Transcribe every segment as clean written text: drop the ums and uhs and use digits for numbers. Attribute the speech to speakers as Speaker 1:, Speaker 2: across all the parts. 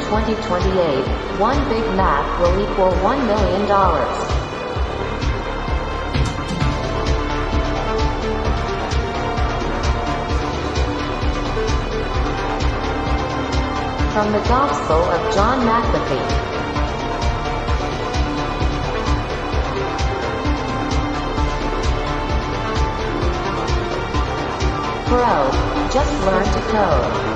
Speaker 1: 2028, one Big Mac will equal $1 million. From the Gospel of John McAfee. Bro, just learn to code.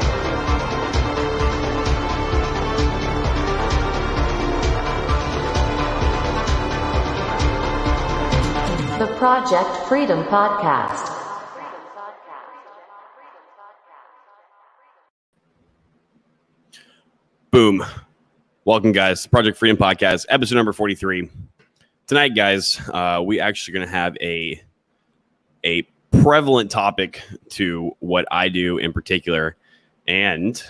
Speaker 1: The Project Freedom Podcast.
Speaker 2: Boom. Welcome, guys. Project Freedom Podcast, episode number 43. Tonight, guys, we actually going to have a prevalent topic to what I do in particular. And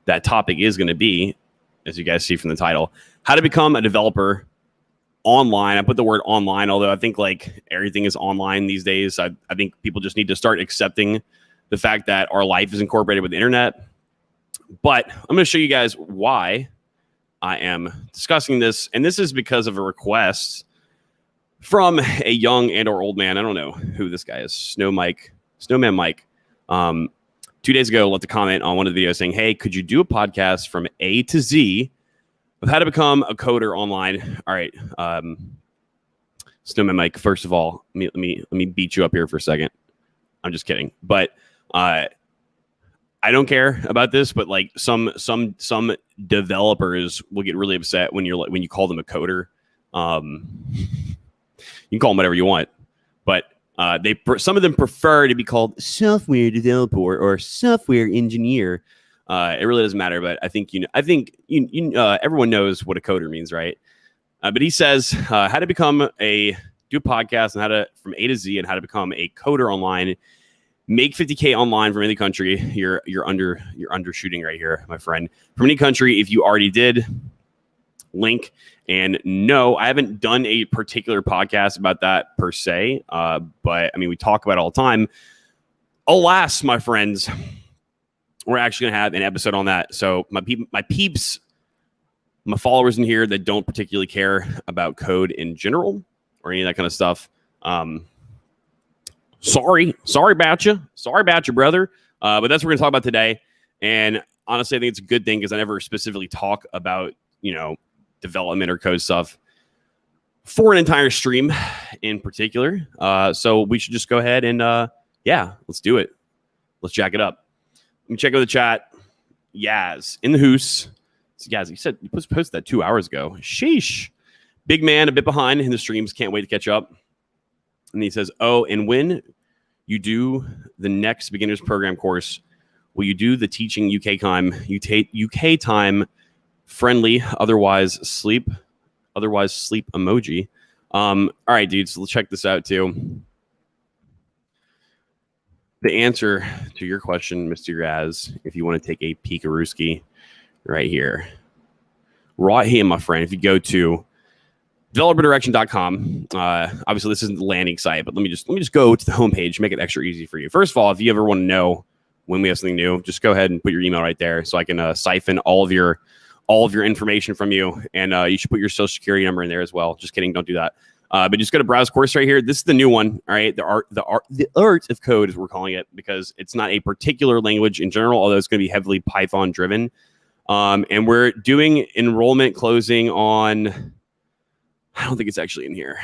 Speaker 2: that topic is going to be, as you guys see from the title, how to become a developer online. I put the word online, although I think like everything is online these days. I think people just need to start accepting the fact that our life is incorporated with the internet. But I'm going to show you guys why I am discussing this. And this is because of a request from a young and or old man. I don't know who this guy is. Snowmanmike. 2 days ago, left a comment on one of the videos saying, hey, could you do a podcast from A to Z of how to become a coder online? All right. Snowmanmike, first of all, let me beat you up here for a second. I'm just kidding. But I don't care about this, but like some developers will get really upset when you call them a coder. You can call them whatever you want, but some of them prefer to be called software developer or software engineer. It really doesn't matter, but I think everyone knows what a coder means, right? But he says how to do a podcast and how to from A to Z and how to become a coder online, make 50K online from any country. You're undershooting right here, my friend. From any country, if you already did. Link. And no, I haven't done a particular podcast about that per se. But I mean, we talk about it all the time. Alas, my friends, we're actually going to have an episode on that. So my peeps, my followers in here that don't particularly care about code in general or any of that kind of stuff. Sorry about you. Sorry about you, brother. But that's what we're going to talk about today. And honestly, I think it's a good thing because I never specifically talk about, development or code stuff for an entire stream in particular. So we should just go ahead and, let's do it. Let's jack it up. Let me check out the chat. Yaz in the hoose. So Yaz, you said you posted that 2 hours ago. Sheesh. Big man, a bit behind in the streams. Can't wait to catch up. And he says, oh, and when you do the next beginner's program course, will you do the teaching UK time? UK time friendly, otherwise sleep emoji. All right, dudes, so let's check this out too. The answer to your question, Mr. Raz, if you want to take a peekarooski right here. Right here, my friend, if you go to developerdirection.com, obviously this isn't the landing site, but let me just go to the homepage, make it extra easy for you. First of all, if you ever want to know when we have something new, just go ahead and put your email right there so I can siphon all of your information from you, and you should put your social security number in there as well. Just kidding, don't do that. But just go to browse course right here. This is the new one. All right, the art of code is what we're calling it because it's not a particular language in general, although it's going to be heavily Python driven. And we're doing enrollment closing on. I don't think it's actually in here.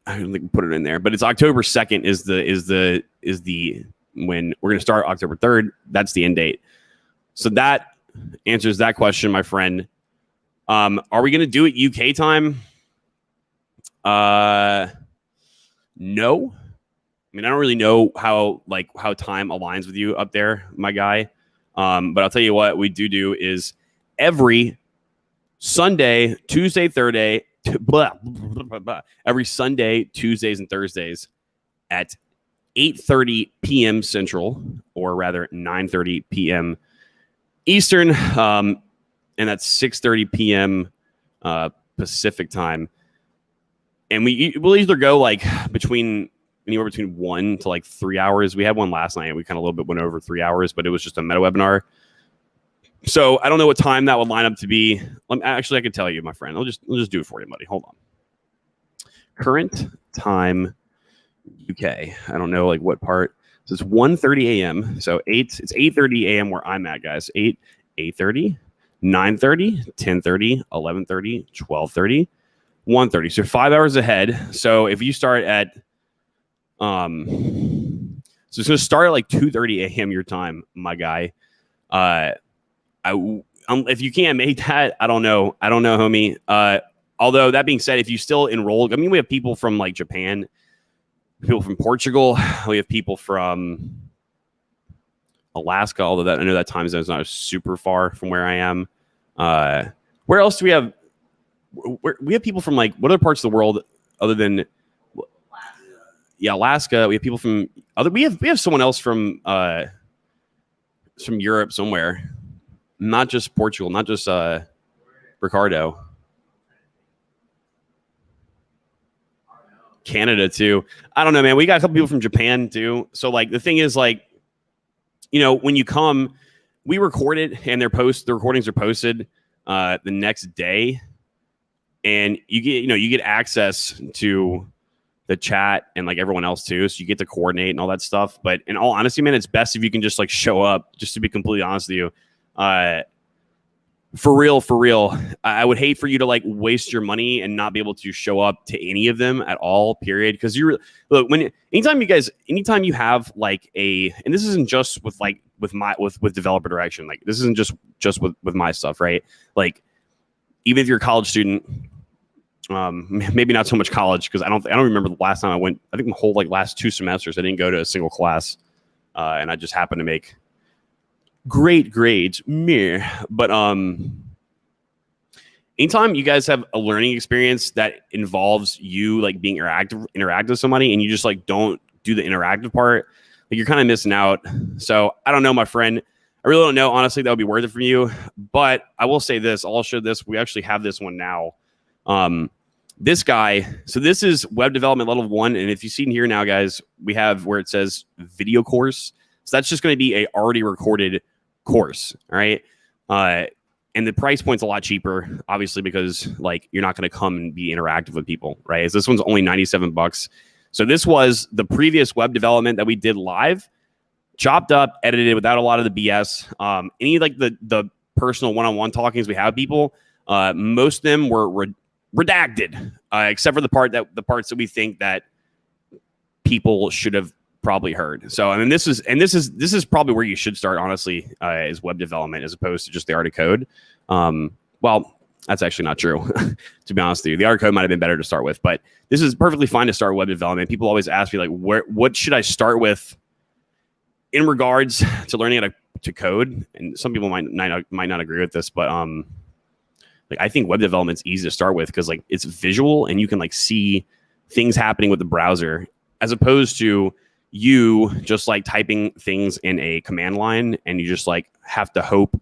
Speaker 2: I don't think we put it in there, but it's October 2nd is the when we're going to start October 3rd. That's the end date. So that answers that question, my friend. Are we going to do it UK time? No. I mean, I don't really know how time aligns with you up there, my guy. But I'll tell you what we do is every Sunday, Tuesday, Thursday, every Sunday, Tuesdays, and Thursdays at 8:30 p.m. Central, or rather 9:30 p.m. Eastern, and that's 6:30 p.m. Pacific time. And we'll either go like anywhere between 1 to 3 hours. We had one last night. We kind of a little bit went over 3 hours, but it was just a meta webinar. So I don't know what time that would line up to be. Actually, I can tell you, my friend. I'll just do it for you, buddy. Hold on. Current time UK. I don't know like what part. So it's 1:30 a.m. So it's 8:30 a.m. where I'm at, guys. 8:30, 9:30, 10:30, 11:30, 12:30, 1:30. So 5 hours ahead. So if you start at so it's gonna start at like 2:30 a.m. your time, my guy. If you can't make that, I don't know, homie. Although that being said, if you still enroll, I mean, we have people from like Japan, people from Portugal, we have people from Alaska. Although I know that time zone is not super far from where I am. Where else do we have? We have people from like what other parts of the world other than Alaska? We have people from other. We have someone else from Europe somewhere. Not just Portugal, not just Ricardo. Canada too. I don't know, man. We got a couple people from Japan too. So like the thing is like, you know, when you come, we record it and the recordings are posted the next day, and you get access to the chat and like everyone else too. So you get to coordinate and all that stuff. But in all honesty, man, it's best if you can just like show up, just to be completely honest with you. For real, I would hate for you to like waste your money and not be able to show up to any of them at all, period. Because anytime you have like and this isn't just with like with developer direction, like this isn't just with my stuff, right? Like even if you're a college student, maybe not so much college, because I don't remember the last time I went. I think the whole like last 2 semesters I didn't go to a single class, and I just happened to make great grades. Meh. But anytime you guys have a learning experience that involves you like being interactive with somebody, and you just like don't do the interactive part, like you're kind of missing out. So I don't know, my friend. I really don't know. Honestly, that would be worth it for you. But I will say this. I'll show this. We actually have this one now. This guy. So this is web development level 1. And if you see in here now, guys, we have where it says video course. So that's just going to be a already recorded course. All right. And the price point's a lot cheaper, obviously, because like you're not going to come and be interactive with people, right? So this one's only $97. So this was the previous web development that we did live, chopped up, edited without a lot of the BS. Any like the personal one-on-one talkings we have people, most of them were redacted, except for the parts that we think that people should have probably heard. So I mean, this is probably where you should start, honestly, is web development as opposed to just the art of code. Well, that's actually not true. To be honest with you, the art of code might have been better to start with, but this is perfectly fine to start web development. People always ask me like, what should I start with in regards to learning how to code? And some people might not agree with this, but like I think web development's easy to start with because like it's visual and you can like see things happening with the browser, as opposed to you just like typing things in a command line and you just like have to hope.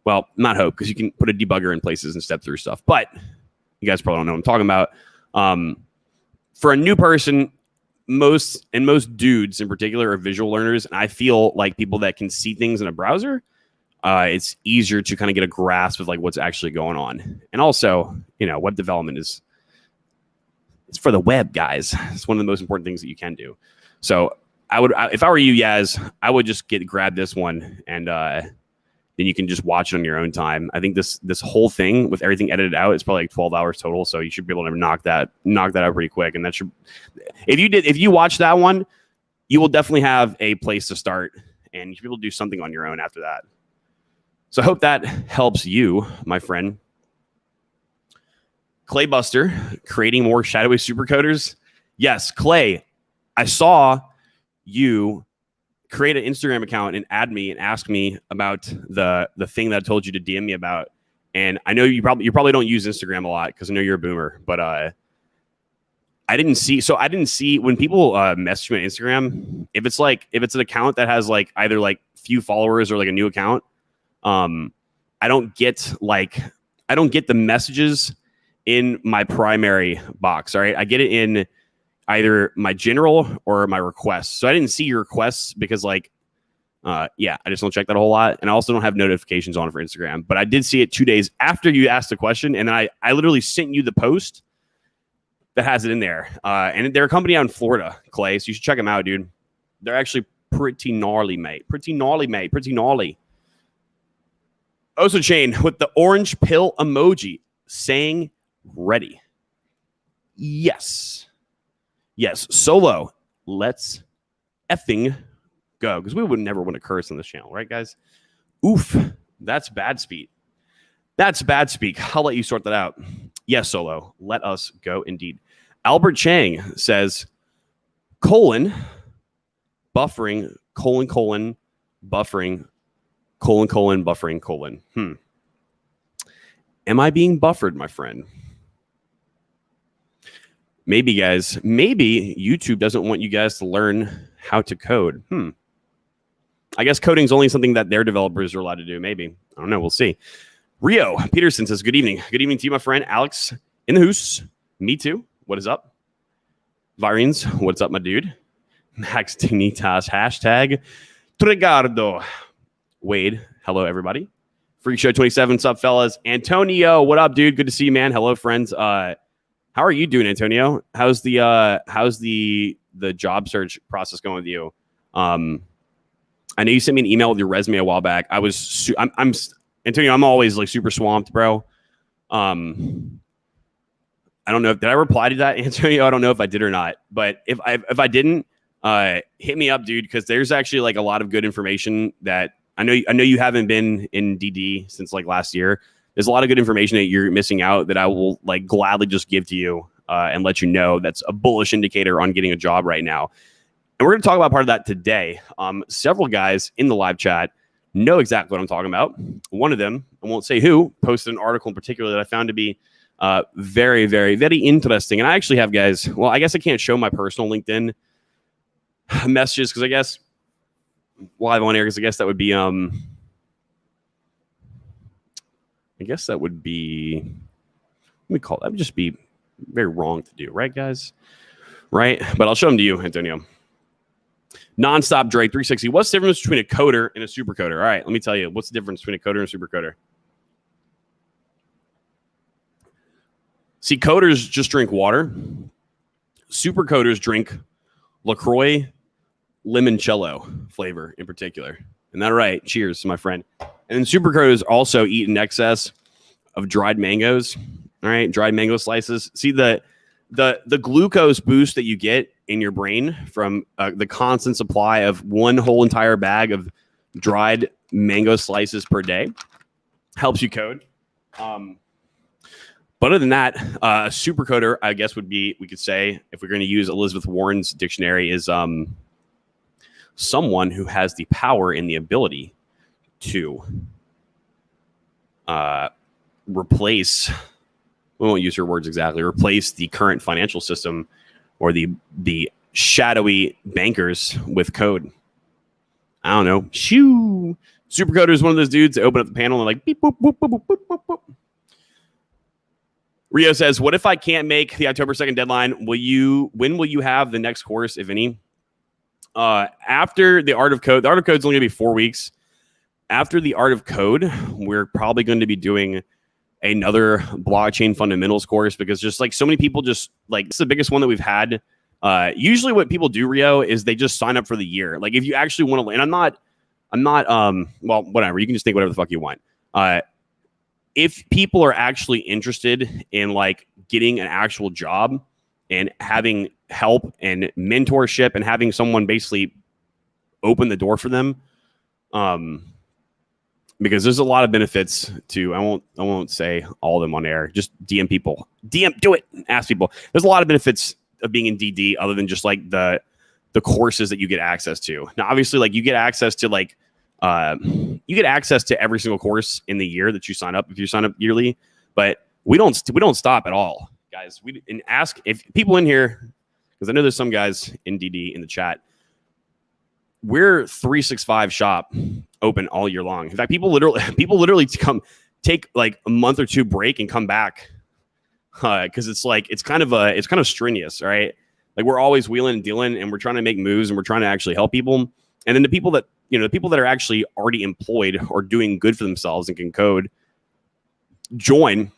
Speaker 2: Well, not hope, because you can put a debugger in places and step through stuff. But you guys probably don't know what I'm talking about. For a new person, most dudes in particular are visual learners, and I feel like people that can see things in a browser, it's easier to kind of get a grasp of like what's actually going on. And also, web development it's for the web, guys. It's one of the most important things that you can do. So if I were you, Yaz, I would just grab this one, and then you can just watch it on your own time. I think this whole thing with everything edited out is probably like 12 hours total. So you should be able to knock that out pretty quick. And that should, if you watch that one, you will definitely have a place to start, and you should be able to do something on your own after that. So I hope that helps you, my friend. Claybuster, creating more shadowy supercoders. Yes, Clay, I saw you create an Instagram account and add me and ask me about the thing that I told you to DM me about. And I know you probably don't use Instagram a lot because I know you're a boomer, but I didn't see when people message me on Instagram, if it's an account that has like either like few followers or like a new account, I don't get the messages in my primary box. All right. I get it in either my general or my requests. So I didn't see your requests because like Yeah, I just don't check that a whole lot. And I also don't have notifications on for Instagram. But I did see it 2 days after you asked the question. And I literally sent you the post that has it in there. And they're a company out in Florida, Clay. So you should check them out, dude. They're actually pretty gnarly, mate. Pretty gnarly, mate. Pretty gnarly. Oso Chain with the orange pill emoji saying ready. Yes. Yes. Solo. Let's effing go, because we would never want to curse on this channel, right, guys? Oof, that's bad speak. That's bad speak. I'll let you sort that out. Yes, Solo, let us go indeed. Albert Chang says, buffering, buffering, buffering. Am I being buffered, my friend? Maybe, guys. Maybe YouTube doesn't want you guys to learn how to code. I guess coding is only something that their developers are allowed to do. Maybe. I don't know. We'll see. Rio Peterson says, good evening. Good evening to you, my friend. Alex in the hoose. Me too. What is up? Virines, what's up, my dude? Max Dignitas, hashtag Trigardo. Wade, hello, everybody. Freak Show 27, what's up, fellas? Antonio, what up, dude? Good to see you, man. Hello, friends. How are you doing, Antonio? How's the job search process going with you? I know you sent me an email with your resume a while back. I'm Antonio. I'm always like super swamped, bro. I don't know. Did I reply to that, Antonio? I don't know if I did or not. But if I didn't, hit me up, dude. Because there's actually like a lot of good information that I know you haven't been in DD since like last year. There's a lot of good information that you're missing out that I will like gladly just give to you and let you know. That's a bullish indicator on getting a job right now. And we're going to talk about part of that today. Several guys in the live chat know exactly what I'm talking about. One of them, I won't say who, posted an article in particular that I found to be very, very, very interesting. And I actually have guys, well, I guess I can't show my personal LinkedIn messages because I guess live on air, because I guess that would be, let me call that would just be very wrong to do, right, guys? Right? But I'll show them to you, Antonio. Nonstop Drake 360. What's the difference between a coder and a supercoder? All right, let me tell you. What's the difference between a coder and a supercoder? See, coders just drink water. Supercoders drink LaCroix limoncello flavor in particular. Isn't that right? Cheers, my friend. And then supercoders also eat in excess of dried mangoes. All right, dried mango slices. See, the glucose boost that you get in your brain from the constant supply of one whole entire bag of dried mango slices per day helps you code. But other than that, a supercoder, I guess, would be, we could say, if we're going to use Elizabeth Warren's dictionary, is someone who has the power and the ability to replace, we won't use her words exactly, replace the current financial system or the shadowy bankers with code. I don't know. Shoo. Supercoder is one of those dudes that open up the panel and like beep, boop, boop, boop, boop, boop, boop, boop. Rio says, what if I can't make the October 2nd deadline? When will you have the next course, if any? After the Art of Code, the Art of Code is only going to be 4 weeks. After the Art of Code, we're probably going to be doing another blockchain fundamentals course, because just like so many people just like, it's the biggest one that we've had. Usually what people do, Rio, is they just sign up for the year. Like if you actually want to, and I'm not, well, whatever, you can just think whatever the fuck you want. If people are actually interested in like getting an actual job and having help and mentorship and having someone basically open the door for them, because there's a lot of benefits to, I won't say all of them on air. Just DM people. Do it. Ask people. There's a lot of benefits of being in DD other than just like the courses that you get access to. Now, obviously, like you get access to like every single course in the year that you sign up if you sign up yearly. But we don't stop at all, guys. And ask if people in here, because I know there's some guys in DD in the chat. We're 365 shop open all year long. In fact, people literally come take like a month or two break and come back because it's kind of strenuous, right? Like we're always wheeling and dealing, and we're trying to make moves, and we're trying to actually help people. And then the people that the people that are actually already employed or doing good for themselves and can code join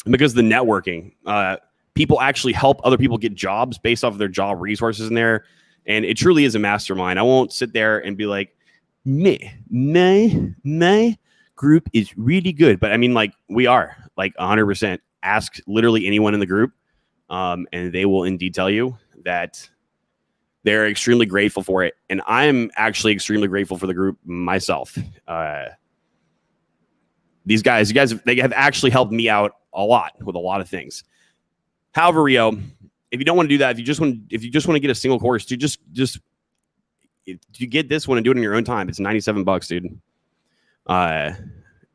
Speaker 2: because of the networking. People actually help other people get jobs based off of their job resources in there. And it truly is a mastermind. I won't sit there and be like, my group is really good. But I mean, like, we are like 100%. Ask literally anyone in the group. And they will indeed tell you that they're extremely grateful for it. And I'm actually extremely grateful for the group myself. These guys, they have actually helped me out a lot with a lot of things. However, Rio, if you don't want to do that, if you just want to get a single course, dude, just you get this one and do it in your own time. It's $97, dude.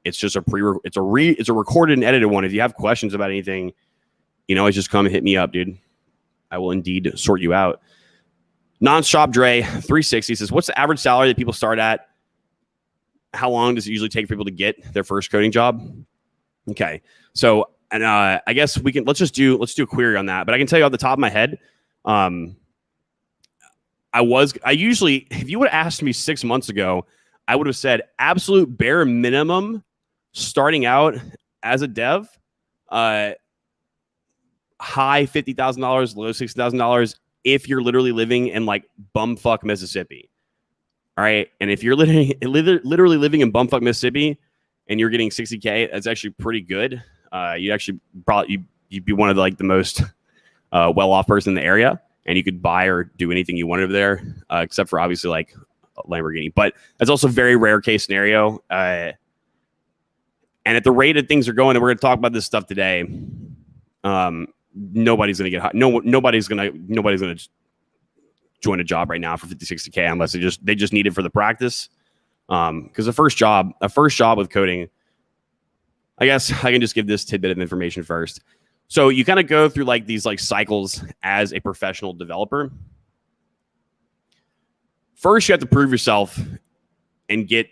Speaker 2: It's just it's a recorded and edited one. If you have questions about anything, always just come and hit me up, dude. I will indeed sort you out. Nonstop Dre 360 says, what's the average salary that people start at? How long does it usually take for people to get their first coding job? Okay. So, and I guess let's do a query on that. But I can tell you off the top of my head, I usually, if you would have asked me 6 months ago, I would have said absolute bare minimum starting out as a dev, high $50,000, low $60,000 if you're literally living in like bumfuck Mississippi. All right. And if you're literally living in bumfuck Mississippi and you're getting $60K, that's actually pretty good. You'd actually you'd be one of the most well-off person in the area, and you could buy or do anything you wanted over there, except for obviously like a Lamborghini. But that's also a very rare case scenario. And at the rate that things are going, and we're going to talk about this stuff today, nobody's going to get hot. Nobody's going to join a job right now for 50, 60K unless they just need it for the practice. Because a first job with coding, I guess I can just give this tidbit of information first. So you kind of go through like these like cycles as a professional developer. First, you have to prove yourself and get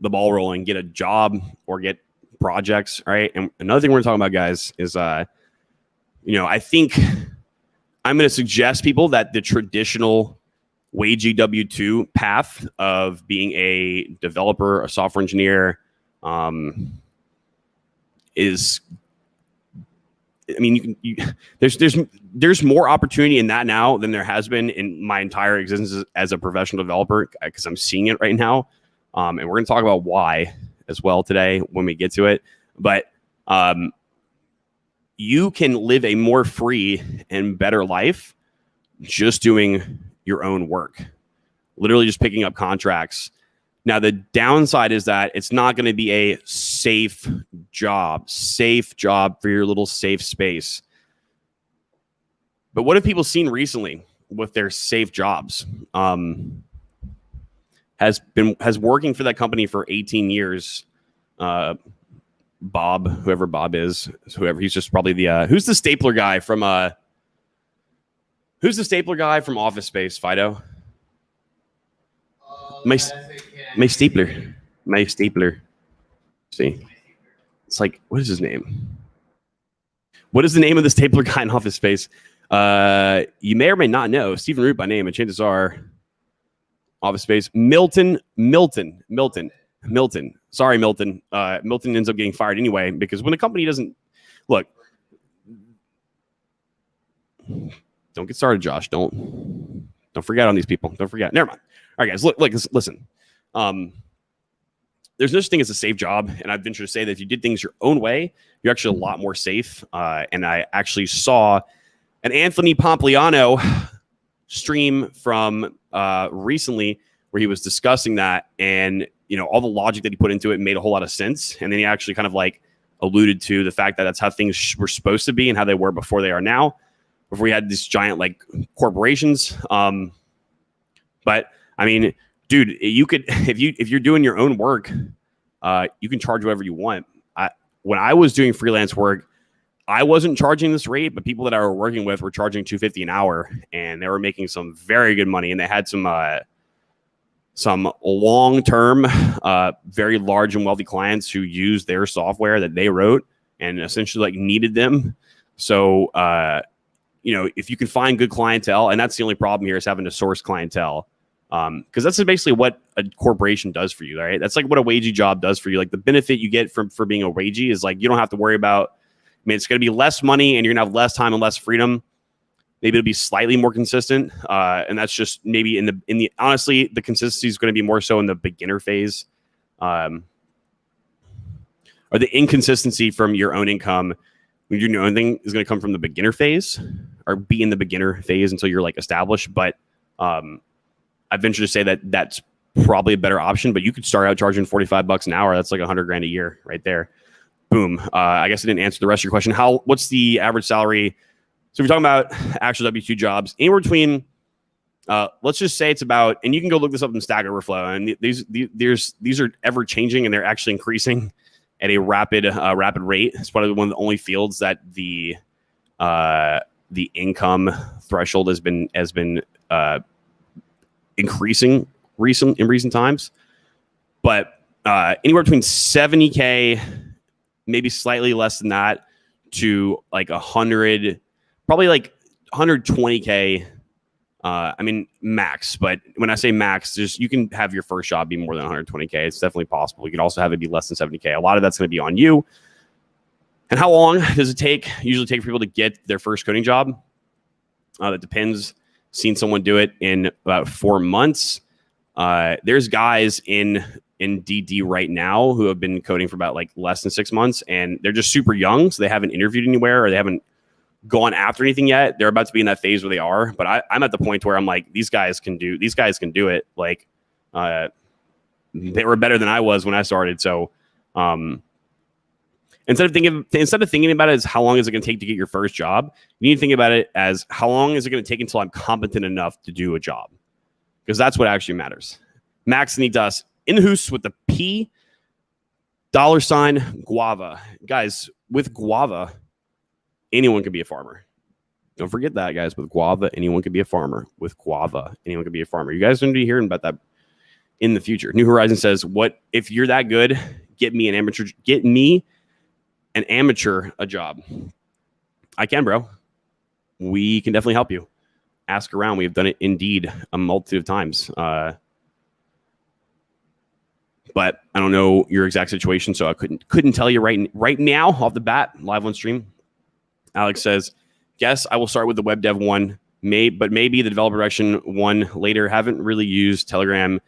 Speaker 2: the ball rolling, get a job or get projects, right? And another thing we're talking about, guys, is I think I'm going to suggest people that the traditional wagey W-2 path of being a developer, a software engineer, is, I mean, there's more opportunity in that now than there has been in my entire existence as a professional developer, because I'm seeing it right now. And we're going to talk about why as well today when we get to it. But you can live a more free and better life just doing your own work, literally just picking up contracts. Now, the downside is that it's not going to be a safe job for your little safe space. But what have people seen recently with their safe jobs? Has working for that company for 18 years. Bob, whoever Bob is, he's just probably the who's the stapler guy from Office Space, Fido? My stapler. See, it's like, what is his name? What is the name of the stapler guy in Office Space? You may or may not know Stephen Root by name, and chances are Office Space. Milton. Sorry, Milton. Milton ends up getting fired anyway, because when a company doesn't look, don't get started, Josh. Don't forget on these people. Don't forget. Never mind. All right, guys. Look, listen. There's no such thing as a safe job, and I'd venture to say that if you did things your own way, you're actually a lot more safe. And I actually saw an Anthony Pompliano stream from recently where he was discussing that, and all the logic that he put into it made a whole lot of sense. And then he actually kind of like alluded to the fact that that's how things were supposed to be and how they were before they are now, before we had these giant like corporations. But I mean, dude, you could, if you're doing your own work, you can charge whatever you want. When I was doing freelance work, I wasn't charging this rate, but people that I were working with were charging $250 an hour, and they were making some very good money. And they had some long-term, very large and wealthy clients who used their software that they wrote and essentially like needed them. So, if you can find good clientele, and that's the only problem here is having to source clientele. Because that's basically what a corporation does for you, right? That's like what a wagey job does for you. Like the benefit you get for being a wagey is like you don't have to worry about. I mean, it's going to be less money, and you're going to have less time and less freedom. Maybe it'll be slightly more consistent, and that's just maybe in the honestly, the consistency is going to be more so in the beginner phase, or the inconsistency from your own income when you're doing your own thing is going to come from the beginner phase, or be in the beginner phase until you're like established. But I venture to say that that's probably a better option, but you could start out charging $45 an hour. That's like $100,000 a year right there. Boom. I guess I didn't answer the rest of your question. What's the average salary? So we're talking about actual W-2 jobs anywhere between, let's just say it's about, and you can go look this up in Stack Overflow, and these are ever changing, and they're actually increasing at a rapid rate. It's probably one of the only fields that the income threshold has been increasing in recent times, but anywhere between 70K, maybe slightly less than that, to like 100, probably like 120K. I mean max, but when I say max, you can have your first job be more than 120K. It's definitely possible. You can also have it be less than 70K. A lot of that's going to be on you. And how long does it usually take for people to get their first coding job? That depends. Seen someone do it in about 4 months. There's guys in DD right now who have been coding for about like less than 6 months, and they're just super young, so they haven't interviewed anywhere, or they haven't gone after anything yet. They're about to be in that phase where they are, but I'm at the point where I'm like, these guys can do it. Like, they were better than I was when I started. So, instead of thinking about it as how long is it going to take to get your first job, you need to think about it as how long is it going to take until I'm competent enough to do a job, because that's what actually matters. Max needs us in the hoose with the P $ guava. Guys, with guava, anyone can be a farmer. Don't forget that, guys. With guava, anyone can be a farmer. With guava, anyone can be a farmer. You guys are going to be hearing about that in the future. New Horizon says, "What if you're that good? Get me an amateur a job." I can, bro. We can definitely help you. Ask around. We have done it indeed a multitude of times. But I don't know your exact situation, so I couldn't tell you right now off the bat, live on stream. Alex says, "Guess I will start with the web dev one, but maybe the developer direction one later. Haven't really used Telegram.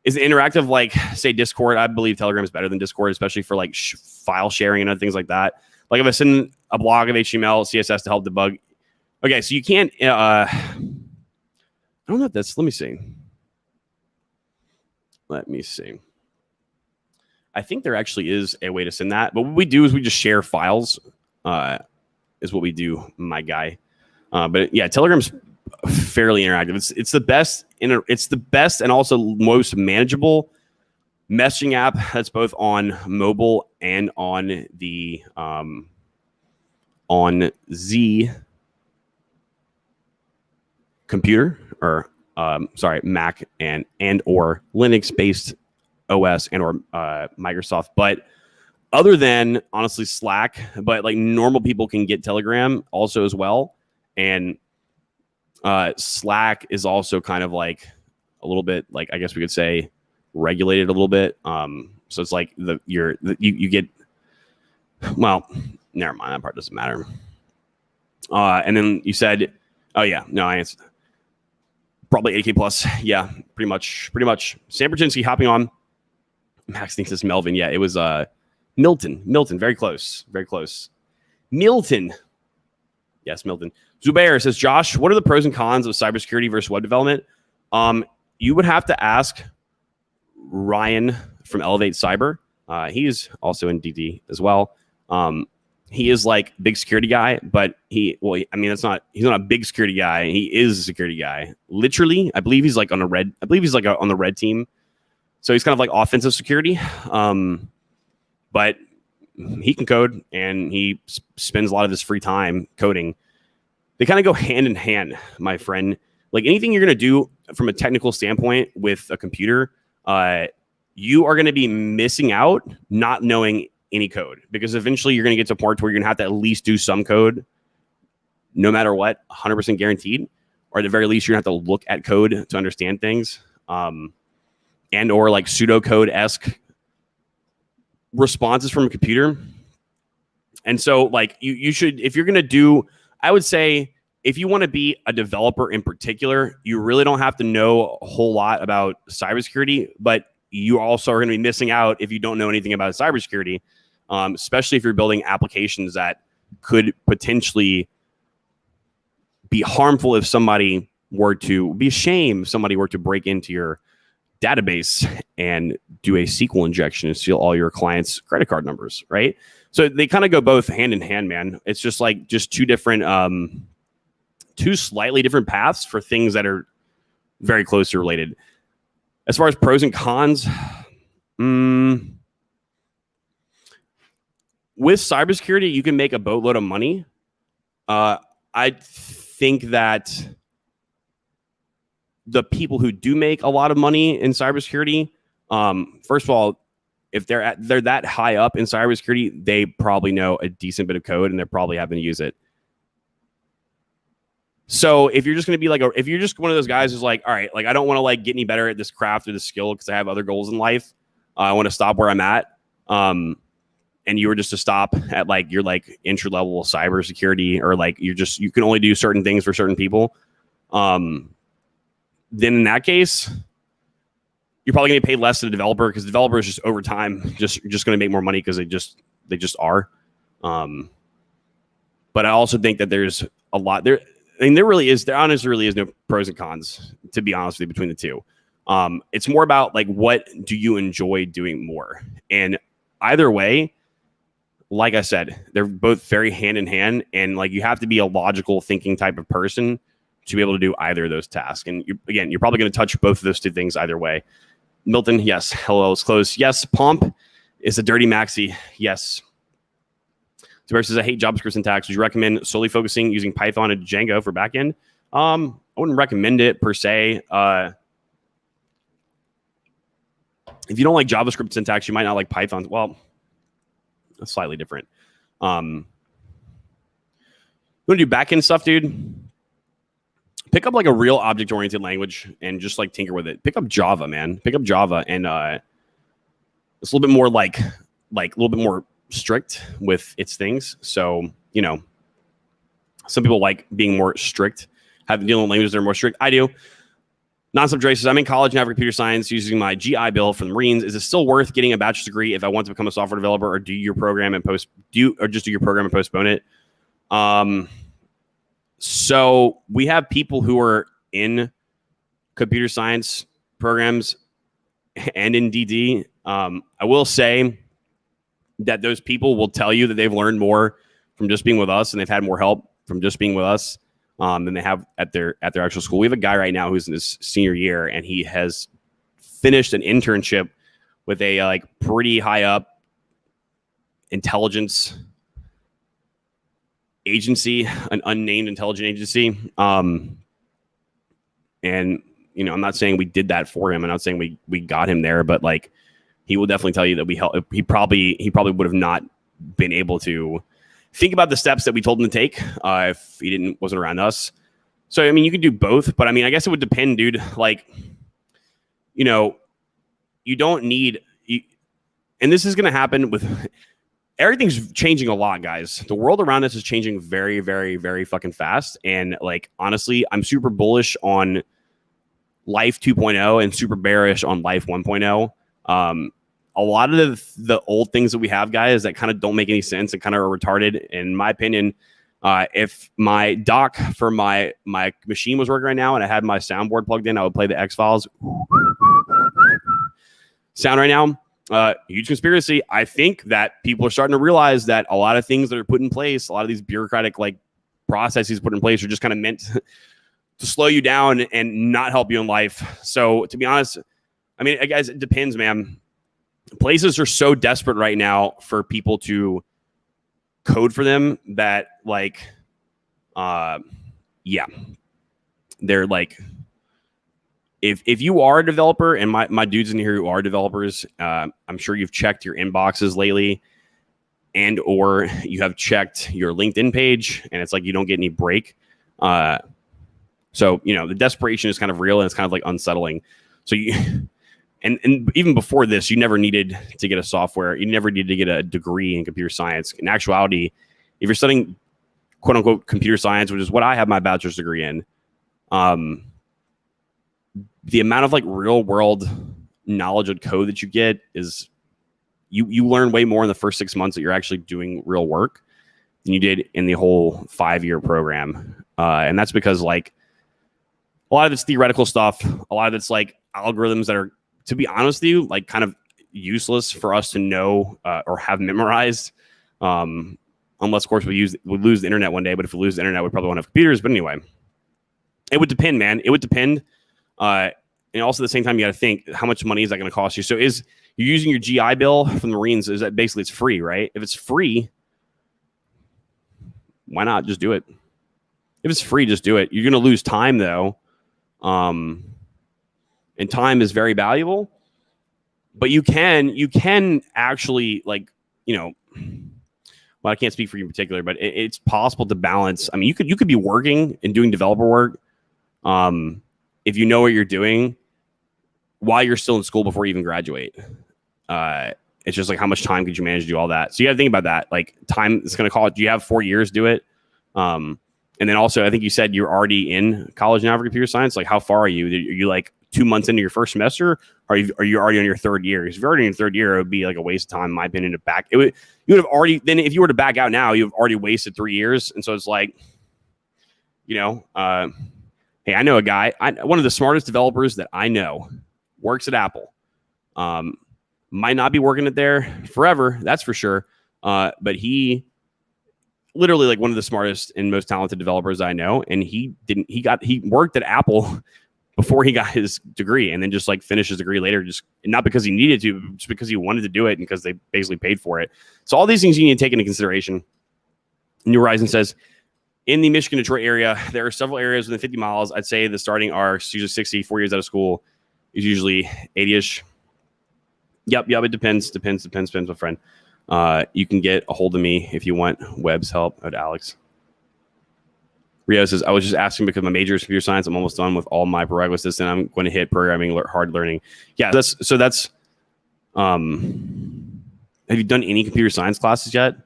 Speaker 2: Is it interactive like, say, Discord? I believe Telegram is better than Discord, especially for like file sharing and other things like that. Like if I send a blog of HTML, CSS to help debug. Okay, so you can't. I don't know if that's. Let me see. I think there actually is a way to send that, but what we do is we just share files. Is what we do, my guy. But yeah, Telegram's fairly interactive. It's the best. It's the best and also most manageable messaging app that's both on mobile and on the computer, or Mac and or Linux based OS and or Microsoft. But other than honestly Slack, but like normal people can get Telegram also as well. And Slack is also kind of like a little bit, like, I guess we could say, regulated a little bit. So it's like you get, well, never mind, that part doesn't matter. And then you said, oh yeah, no, I answered probably 8K plus. Yeah, pretty much. Sam Brzezinski hopping on. Max thinks it's Melvin. Yeah, it was Milton, very close. Milton. Yes, Milton. Zubair says, Josh, what are the pros and cons of cybersecurity versus web development? You would have to ask Ryan from Elevate Cyber. He's also in DD as well. He is like big security guy, but he's not a big security guy. He is a security guy. Literally, I believe he's like on the red team. So he's kind of like offensive security. But he can code, and he spends a lot of his free time coding. They kind of go hand in hand, my friend. Like anything you're going to do from a technical standpoint with a computer, you are going to be missing out not knowing any code, because eventually you're going to get to a point where you're going to have to at least do some code no matter what, 100% guaranteed, or at the very least you're going to have to look at code to understand things. and or like pseudocode-esque responses from a computer. And so like you should, if you're going to do, I would say if you want to be a developer in particular, you really don't have to know a whole lot about cybersecurity, but you also are going to be missing out if you don't know anything about cybersecurity, especially if you're building applications that could potentially be harmful if somebody were to be ashamed, if somebody were to break into your database and do a SQL injection and steal all your clients' credit card numbers, right? So they kind of go both hand in hand, man. It's just like two different, two slightly different paths for things that are very closely related. As far as pros and cons, with cybersecurity, you can make a boatload of money. I think that the people who do make a lot of money in cybersecurity, first of all, if they're that high up in cybersecurity, they probably know a decent bit of code and they're probably having to use it. So if you're just going to be like, if you're just one of those guys who's like, all right, like I don't want to like get any better at this craft or this skill because I have other goals in life. I want to stop where I'm at. And you were just to stop at like your like entry level cybersecurity, or like you can only do certain things for certain people. Then in that case, you're probably going to get paid less than a developer, because developers just over time just going to make more money because they just are. But I also think that there's a lot there. I mean, there honestly really is no pros and cons, to be honest with you, between the two. It's more about like, what do you enjoy doing more? And either way, like I said, they're both very hand in hand, and like you have to be a logical thinking type of person to be able to do either of those tasks. And you're probably going to touch both of those two things either way. Milton, yes. Hello, it's close. Yes. Pomp is a dirty maxi. Yes. Tiberius says, I hate JavaScript syntax. Would you recommend solely focusing using Python and Django for backend? I wouldn't recommend it per se. If you don't like JavaScript syntax, you might not like Python. Well, that's slightly different. You want to do backend stuff, dude? Pick up like a real object-oriented language and just like tinker with it. Pick up Java, man. Pick up Java, and it's a little bit more like a little bit more strict with its things. So, you know, some people like being more strict, dealing with languages that are more strict. I do. Non-sub Dre says, I'm in college now for computer science using my GI Bill for the Marines. Is it still worth getting a bachelor's degree if I want to become a software developer, or do your program and just do your program and postpone it? So we have people who are in computer science programs and in DD. I will say that those people will tell you that they've learned more from just being with us, and they've had more help from just being with us than they have at their actual school. We have a guy right now who's in his senior year, and he has finished an internship with a like pretty high up intelligence agency, an unnamed intelligence agency. And you know, I'm not saying we did that for him. I'm not saying we got him there, but like, he will definitely tell you that we helped. He probably would have not been able to think about the steps that we told him to take if he wasn't around us. So, I mean, you can do both, but I mean, I guess it would depend, dude. Like, you know, you don't need, and this is going to happen with, everything's changing a lot, guys. The world around us is changing very, very, very fucking fast. And like, honestly, I'm super bullish on Life 2.0 and super bearish on Life 1.0. A lot of the old things that we have, guys, that kind of don't make any sense and kind of are retarded, in my opinion. If my dock for my machine was working right now and I had my soundboard plugged in, I would play the X-Files sound right now. Huge conspiracy. I think that people are starting to realize that a lot of things that are put in place, a lot of these bureaucratic like processes put in place, are just kind of meant to slow you down and not help you in life. So to be honest, I mean, guys, it depends, man. Places are so desperate right now for people to code for them that like, yeah, they're like, if you are a developer, and my dudes in here who are developers, I'm sure you've checked your inboxes lately, and or you have checked your LinkedIn page, and it's like you don't get any break. So, you know, the desperation is kind of real, and it's kind of like unsettling. So you, and even before this, you never needed to get a software. You never needed to get a degree in computer science. In actuality, if you're studying quote unquote computer science, which is what I have my bachelor's degree in, the amount of like real world knowledge of code that you get is you learn way more in the first 6 months that you're actually doing real work than you did in the whole 5-year program. And that's because like a lot of it's theoretical stuff. A lot of it's like algorithms that are, to be honest with you, like kind of useless for us to know or have memorized. Unless, of course, we lose the internet one day. But if we lose the internet, we probably won't have computers. But anyway, it would depend, man. It would depend. And also at the same time, you got to think, how much money is that going to cost you? So you're using your GI Bill from the Marines, is that basically it's free, right? If it's free, why not just do it? If it's free, just do it. You're going to lose time though. And time is very valuable, but you can actually like, well, I can't speak for you in particular, but it's possible to balance. I mean, you could be working and doing developer work. If you know what you're doing while you're still in school before you even graduate. It's just like, how much time could you manage to do all that? So you got to think about that. Like time it's going to cost. Do you have 4 years to do it? And then also, I think you said you're already in college now for computer science. Like, how far are you? Are you like 2 months into your first semester? Or are you already on your third year? If you're already in your third year, it would be like a waste of time, in my opinion, to back. You would have already, then if you were to back out now, you've already wasted 3 years. And so it's like, hey, I know a guy, one of the smartest developers that I know works at Apple. Might not be working it there forever, that's for sure. But he literally like one of the smartest and most talented developers I know. And he worked at Apple before he got his degree, and then just like finished his degree later, just not because he needed to, but just because he wanted to do it and because they basically paid for it. So all these things you need to take into consideration. New Horizon says, in the Michigan, Detroit area, there are several areas within 50 miles. I'd say the starting are usually 60, 4 years out of school is usually 80-ish. Yep. It depends, my friend. You can get a hold of me if you want Webb's help at Alex. Rio says, I was just asking because my major is computer science. I'm almost done with all my prerequisites, and I'm going to hit programming hard learning. Yeah, that's have you done any computer science classes yet?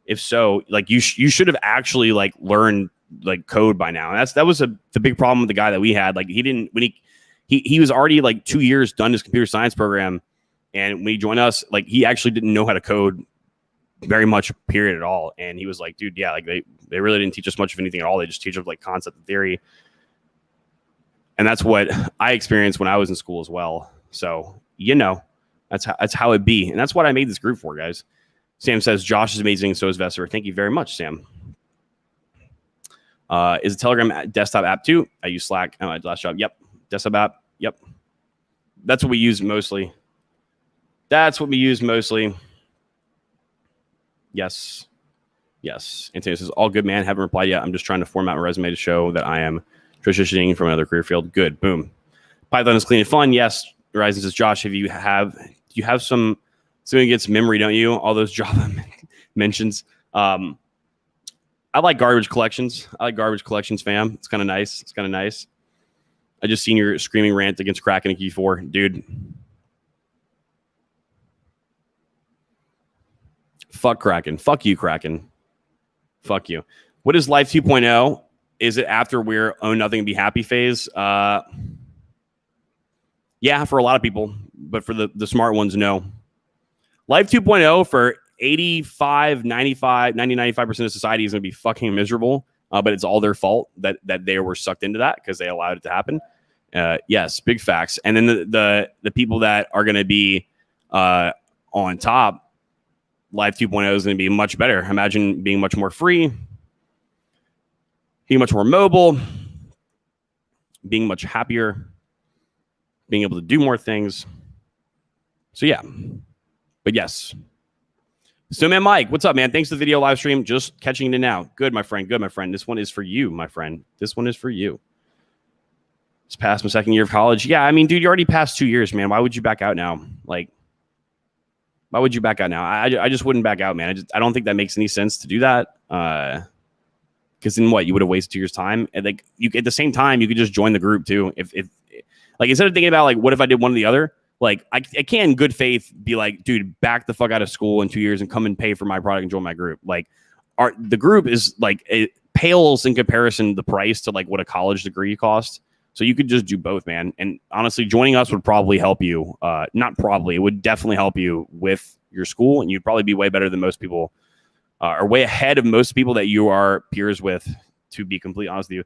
Speaker 2: If so, like you should have actually like learned like code by now. And that was the big problem with the guy that we had. Like he didn't, when he was already like 2 years done his computer science program. And when he joined us, like he actually didn't know how to code very much, period, at all. And he was like, dude, yeah, like they really didn't teach us much of anything at all. They just teach us like concept and theory. And that's what I experienced when I was in school as well. So, that's how it be. And that's what I made this group for, guys. Sam says, Josh is amazing. So is Vesser. Thank you very much, Sam. Is a Telegram desktop app too? I use Slack at my last job. Yep. Desktop app. Yep. That's what we use mostly. Yes. Antonio says, all good, man. Haven't replied yet. I'm just trying to format my resume to show that I am transitioning from another career field. Good. Boom. Python is clean and fun. Yes. Horizon says, Josh, you have something against memory, don't you? All those Java mentions. I like garbage collections. Fam. It's kind of nice. I just seen your screaming rant against Kraken in Q4. Dude. Fuck Kraken. Fuck you, Kraken. Fuck you. What is Life 2.0? Is it after we're own nothing and be happy phase? Yeah, for a lot of people. But for the smart ones, no. Life 2.0 for 85, 95, 90, 95% of society is going to be fucking miserable. But it's all their fault that they were sucked into that because they allowed it to happen. Yes, big facts. And then the people that are going to be on top, Life 2.0 is going to be much better. Imagine being much more free, being much more mobile, being much happier, being able to do more things. So yeah, but yes. Snowmanmike, what's up, man? Thanks for the video live stream. Just catching it now. Good, my friend. This one is for you, my friend. This one is for you. It's past my second year of college. Yeah, I mean, dude, you already passed 2 years, man. Why would you back out now? Like, why would you back out now? I just wouldn't back out, man. I don't think that makes any sense to do that. Because then what? You would have wasted 2 years' time. And like you at the same time, you could just join the group too. If Like, instead of thinking about like, what if I did one or the other? Like, I can in good faith be like, dude, back the fuck out of school in 2 years and come and pay for my product and join my group. Like, the group is like, it pales in comparison the price to like what a college degree costs. So you could just do both, man. And honestly, joining us would probably help you. Not probably, it would definitely help you with your school, and you'd probably be way better than most people, or way ahead of most people that you are peers with. To be completely honest with you,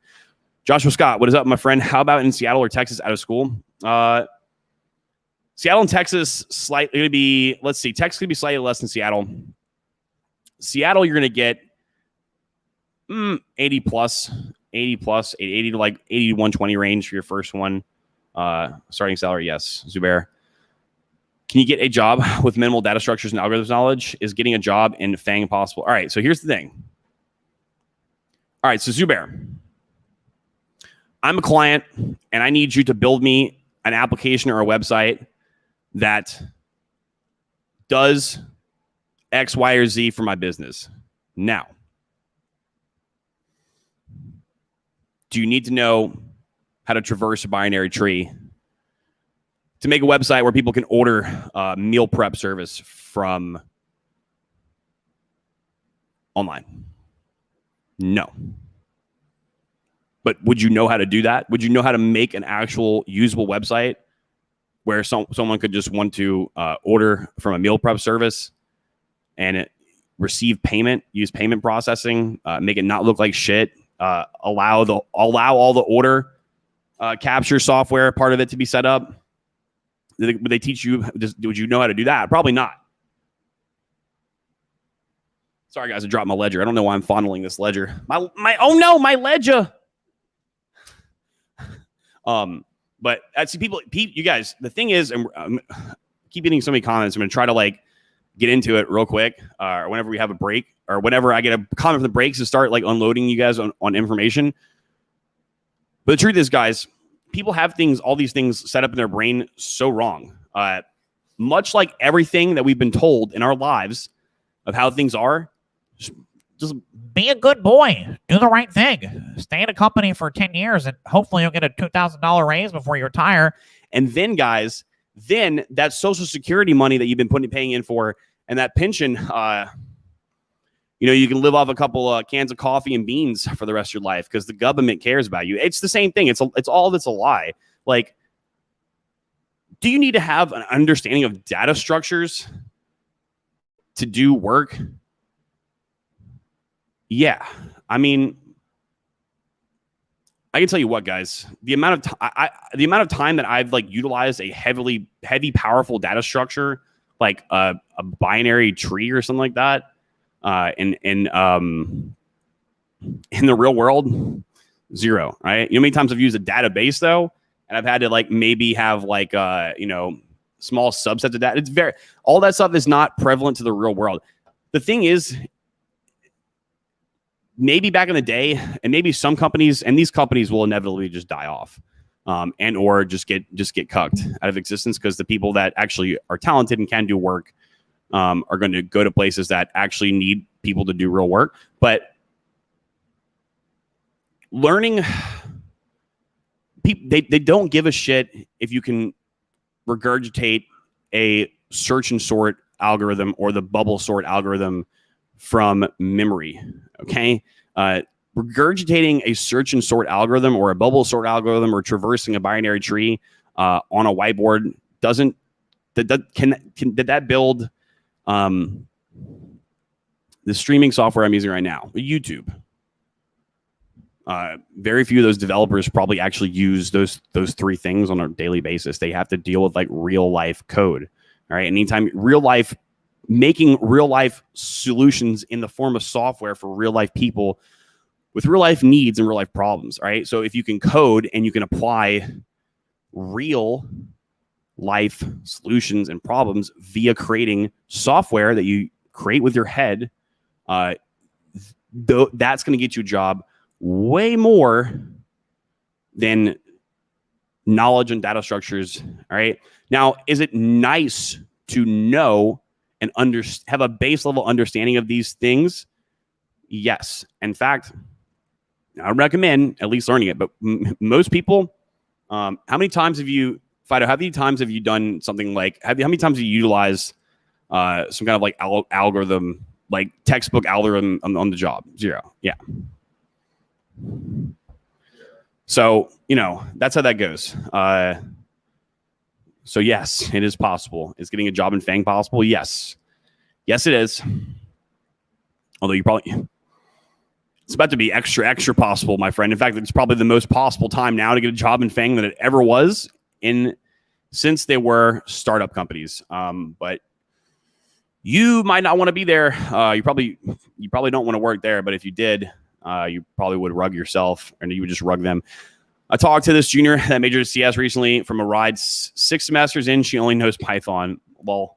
Speaker 2: Joshua Scott, what is up, my friend? How about in Seattle or Texas out of school? Seattle and Texas slightly going to be. Let's see, Texas could be slightly less than Seattle. Seattle, you're going to get 80 plus, 80 to like 80 to 120 range for your first one. Starting salary, yes. Zubair, can you get a job with minimal data structures and algorithms knowledge? Is getting a job in FANG possible? All right, so here's the thing. All right, so Zubair, I'm a client, and I need you to build me an application or a website that does X, Y, or Z for my business. Now, do you need to know how to traverse a binary tree to make a website where people can order meal prep service from online? No. But would you know how to do that? Would you know how to make an actual usable website where someone could just want to order from a meal prep service and receive payment, use payment processing, make it not look like shit, allow all the order capture software part of it to be set up? Would they teach you? Would you know how to do that? Probably not. Sorry, guys, I dropped my ledger. I don't know why I'm fondling this ledger. My ledger. But I see people, you guys, the thing is, and keep getting so many comments. I'm going to try to like get into it real quick, or whenever we have a break, or whenever I get a comment from the breaks to start like unloading you guys on information. But the truth is, guys, people have all these things set up in their brain so wrong. Much like everything that we've been told in our lives of how things are, just
Speaker 3: be a good boy. Do the right thing. Stay in a company for 10 years and hopefully you'll get a $2,000 raise before you retire.
Speaker 2: And then, guys, that Social Security money that you've been paying in for, and that pension, you can live off a couple cans of coffee and beans for the rest of your life because the government cares about you. It's the same thing. It's all that's a lie. Like, do you need to have an understanding of data structures to do work? Yeah. I mean, I can tell you what, guys, the amount of time that I've like utilized a heavy, powerful data structure, like a binary tree or something like that, in the real world, zero. Right? You know how many times I've used a database though, and I've had to like maybe have like small subsets of data. All that stuff is not prevalent to the real world. The thing is, maybe back in the day, and maybe some companies, and these companies will inevitably just die off, and or just get cucked out of existence because the people that actually are talented and can do work are going to go to places that actually need people to do real work. But learning, they don't give a shit if you can regurgitate a search and sort algorithm or the bubble sort algorithm from memory. Okay. Regurgitating a search and sort algorithm or a bubble sort algorithm or traversing a binary tree on a whiteboard did that build the streaming software I'm using right now, YouTube? Very few of those developers probably actually use those three things on a daily basis. They have to deal with like real life code. All right. Anytime making real life solutions in the form of software for real life people with real life needs and real life problems. All right. So if you can code and you can apply real life solutions and problems via creating software that you create with your head, that's going to get you a job way more than knowledge and data structures. All right. Now, is it nice to know and have a base level understanding of these things? Yes. In fact, I recommend at least learning it, but most people How many times have you, Fido, how many times have you done something like, how many times have you utilized some kind of like algorithm, like textbook algorithm on the job? 0. Yeah. So, that's how that goes. So yes, it is possible. Is getting a job in Fang possible? Yes. Yes, it is. Although it's about to be extra possible, my friend. In fact, it's probably the most possible time now to get a job in Fang than it ever was since they were startup companies. But you might not want to be there. You probably don't want to work there. But if you did, you probably would rug yourself, and you would just rug them. I talked to this junior that majored in CS recently from a ride 6 semesters in. She only knows Python. Well,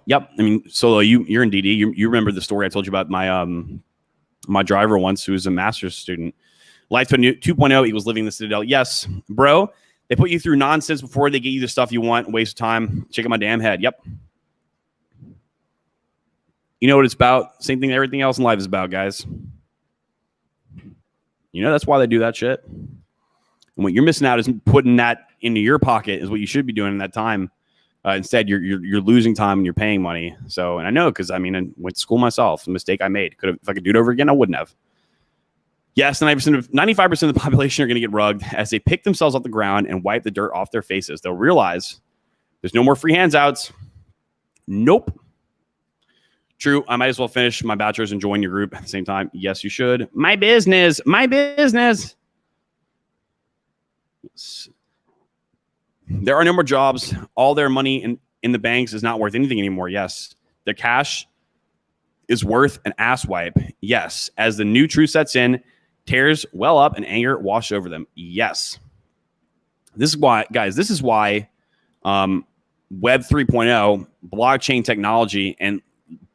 Speaker 2: yep. I mean, Solo, you're in DD. You remember the story I told you about my driver once, who was a master's student. Life 2.0 equals living in the Citadel. Yes, bro. They put you through nonsense before they get you the stuff you want. Waste of time. Check out my damn head. Yep. You know what it's about? Same thing that everything else in life is about, guys. That's why they do that shit. And what you're missing out is putting that into your pocket is what you should be doing in that time. Instead, you're losing time and you're paying money. So, and I know because I went to school myself. A mistake I made. If I could do it over again, I wouldn't have. Yes, 95% of the population are going to get rugged as they pick themselves off the ground and wipe the dirt off their faces. They'll realize there's no more free handouts. Nope. True. I might as well finish my bachelor's and join your group at the same time. Yes, you should. My business. There are no more jobs. All their money in the banks is not worth anything anymore. Yes. Their cash is worth an ass wipe. Yes. As the new truth sets in, tears well up and anger wash over them. Yes. This is why, guys, Web 3.0, blockchain technology, and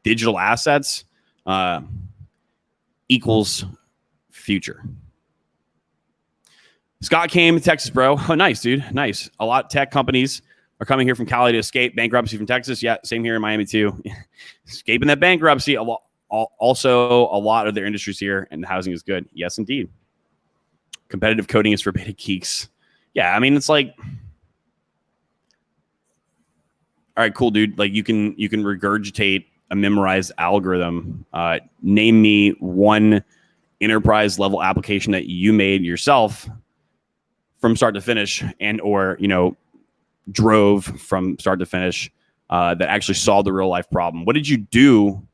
Speaker 2: digital assets equals future. Scott came to Texas, bro. Oh, nice, dude. Nice. A lot of tech companies are coming here from Cali to escape bankruptcy from Texas. Yeah, same here in Miami, too. Escaping that bankruptcy. Also, a lot of their industries here, and housing is good. Yes, indeed. Competitive coding is for beta geeks. Yeah, it's like, all right, cool, dude. Like you can regurgitate a memorized algorithm. Name me one enterprise level application that you made yourself from start to finish, and or drove from start to finish that actually solved the real life problem. What did you do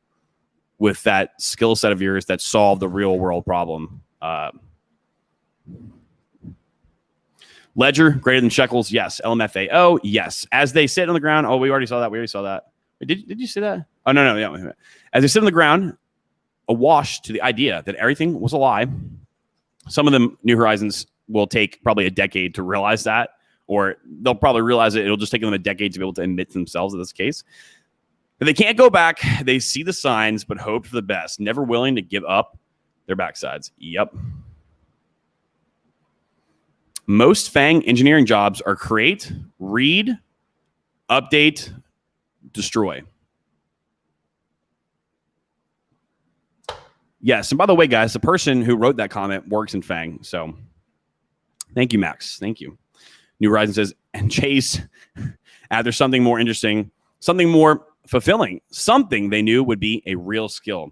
Speaker 2: with that skill set of yours that solved the real world problem? Ledger greater than shekels. Yes. LMFAO. Yes. As they sit on the ground. Oh, we already saw that. Wait, did you see that? Oh, no. Yeah. As they sit on the ground, awash to the idea that everything was a lie. Some of them, New Horizons, will take probably a decade to realize that, or they'll probably realize it. It'll just take them a decade to be able to admit to themselves that this case. But they can't go back. They see the signs, but hope for the best. Never willing to give up their backsides. Yep. Most Fang engineering jobs are create, read, update, destroy. Yes, and by the way, guys, the person who wrote that comment works in Fang. So thank you, Max. Thank you. New Horizon says, and Chase, there's something more interesting, something more fulfilling, something they knew would be a real skill.